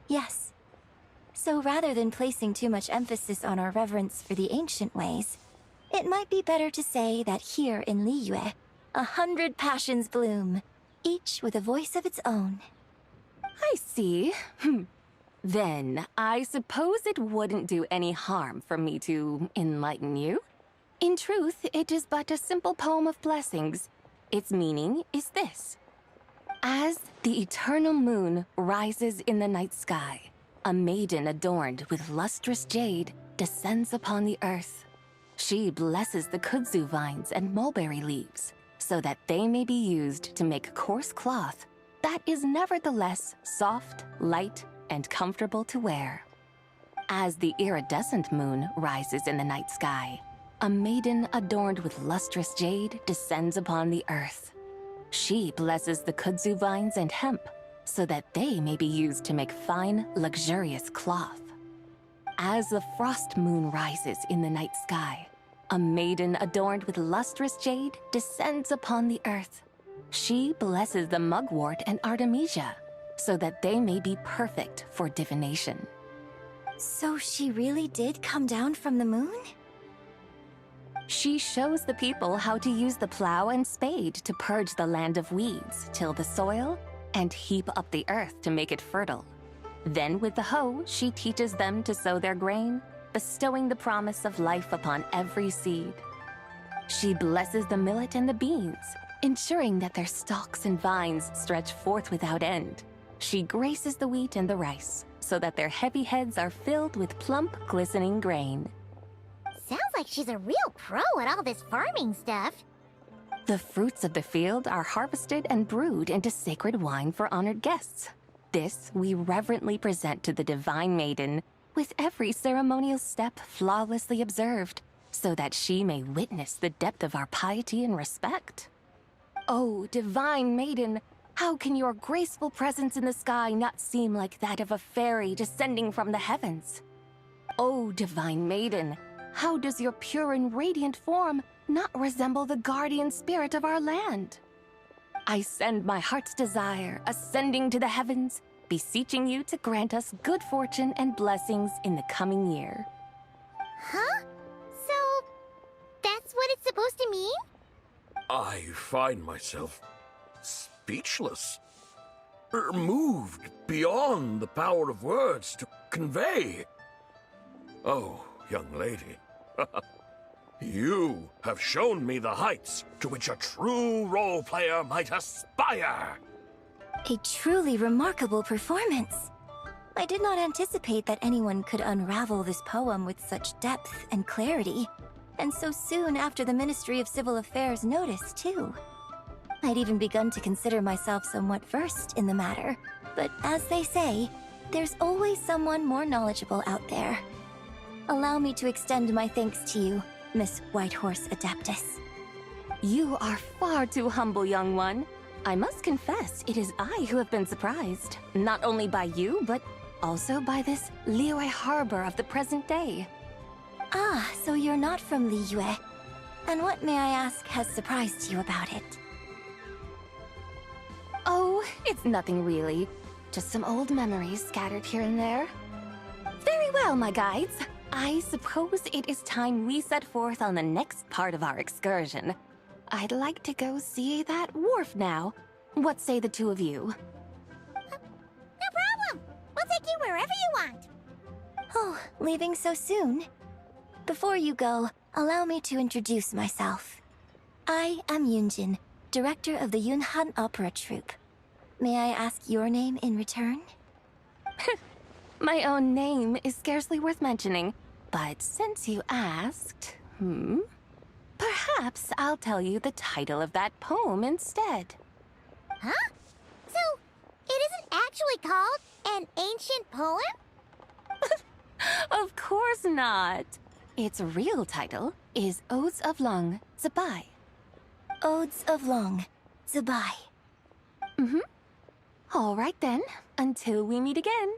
Yes. So rather than placing too much emphasis on our reverence for the ancient ways, it might be better to say that here in Liyue, 100 passions bloom, each with a voice of its own. I see. Then, I suppose it wouldn't do any harm for me to enlighten you. In truth, it is but a simple poem of blessings. Its meaning is this. As the eternal moon rises in the night sky, a maiden adorned with lustrous jade descends upon the earth. She blesses the kudzu vines and mulberry leaves, so that they may be used to make coarse cloth that is nevertheless soft, light, and comfortable to wear. As the iridescent moon rises in the night sky, a maiden adorned with lustrous jade descends upon the earth. She blesses the kudzu vines and hemp, so that they may be used to make fine, luxurious cloth. As the frost moon rises in the night sky, a maiden adorned with lustrous jade descends upon the earth. She blesses the mugwort and artemisia, so that they may be perfect for divination. So she really did come down from the moon? She shows the people how to use the plow and spade to purge the land of weeds, till the soil, and heap up the earth to make it fertile. Then with the hoe, she teaches them to sow their grain, bestowing the promise of life upon every seed. She blesses the millet and the beans, ensuring that their stalks and vines stretch forth without end. She graces the wheat and the rice, so that their heavy heads are filled with plump, glistening grain. Sounds like she's a real pro at all this farming stuff. The fruits of the field are harvested and brewed into sacred wine for honored guests. This we reverently present to the Divine Maiden, with every ceremonial step flawlessly observed, so that she may witness the depth of our piety and respect. Oh, Divine Maiden, how can your graceful presence in the sky not seem like that of a fairy descending from the heavens? Oh, Divine Maiden, how does your pure and radiant form not resemble the guardian spirit of our land? I send my heart's desire, ascending to the heavens, beseeching you to grant us good fortune and blessings in the coming year. Huh? So, that's what it's supposed to mean? I find myself speechless, moved beyond the power of words to convey. Oh, young lady, You have shown me the heights to which a true role player might aspire. A truly remarkable performance. I did not anticipate that anyone could unravel this poem with such depth and clarity, and so soon after the Ministry of Civil Affairs noticed, too. I'd even begun to consider myself somewhat versed in the matter, but as they say, there's always someone more knowledgeable out there. Allow me to extend my thanks to you, Miss Whitehorse Adeptus. You are far too humble, young one. I must confess, it is I who have been surprised, not only by you, but also by this Liyue Harbor of the present day. Ah, so you're not from Liyue. And what, may I ask, has surprised you about it? Oh, it's nothing really. Just some old memories scattered here and there. Very well, my guides. I suppose it is time we set forth on the next part of our excursion. I'd like to go see that wharf now. What say the two of you? No problem! We'll take you wherever you want. Oh, leaving so soon? Before you go, allow me to introduce myself. I am Yunjin, director of the Yunhan Opera Troupe. May I ask your name in return? My own name is scarcely worth mentioning, but since you asked, perhaps I'll tell you the title of that poem instead. Huh? So, it isn't actually called an ancient poem? Of course not. Its real title is Odes of Long Zabai. Odes of Long Zabai. All right then, until we meet again.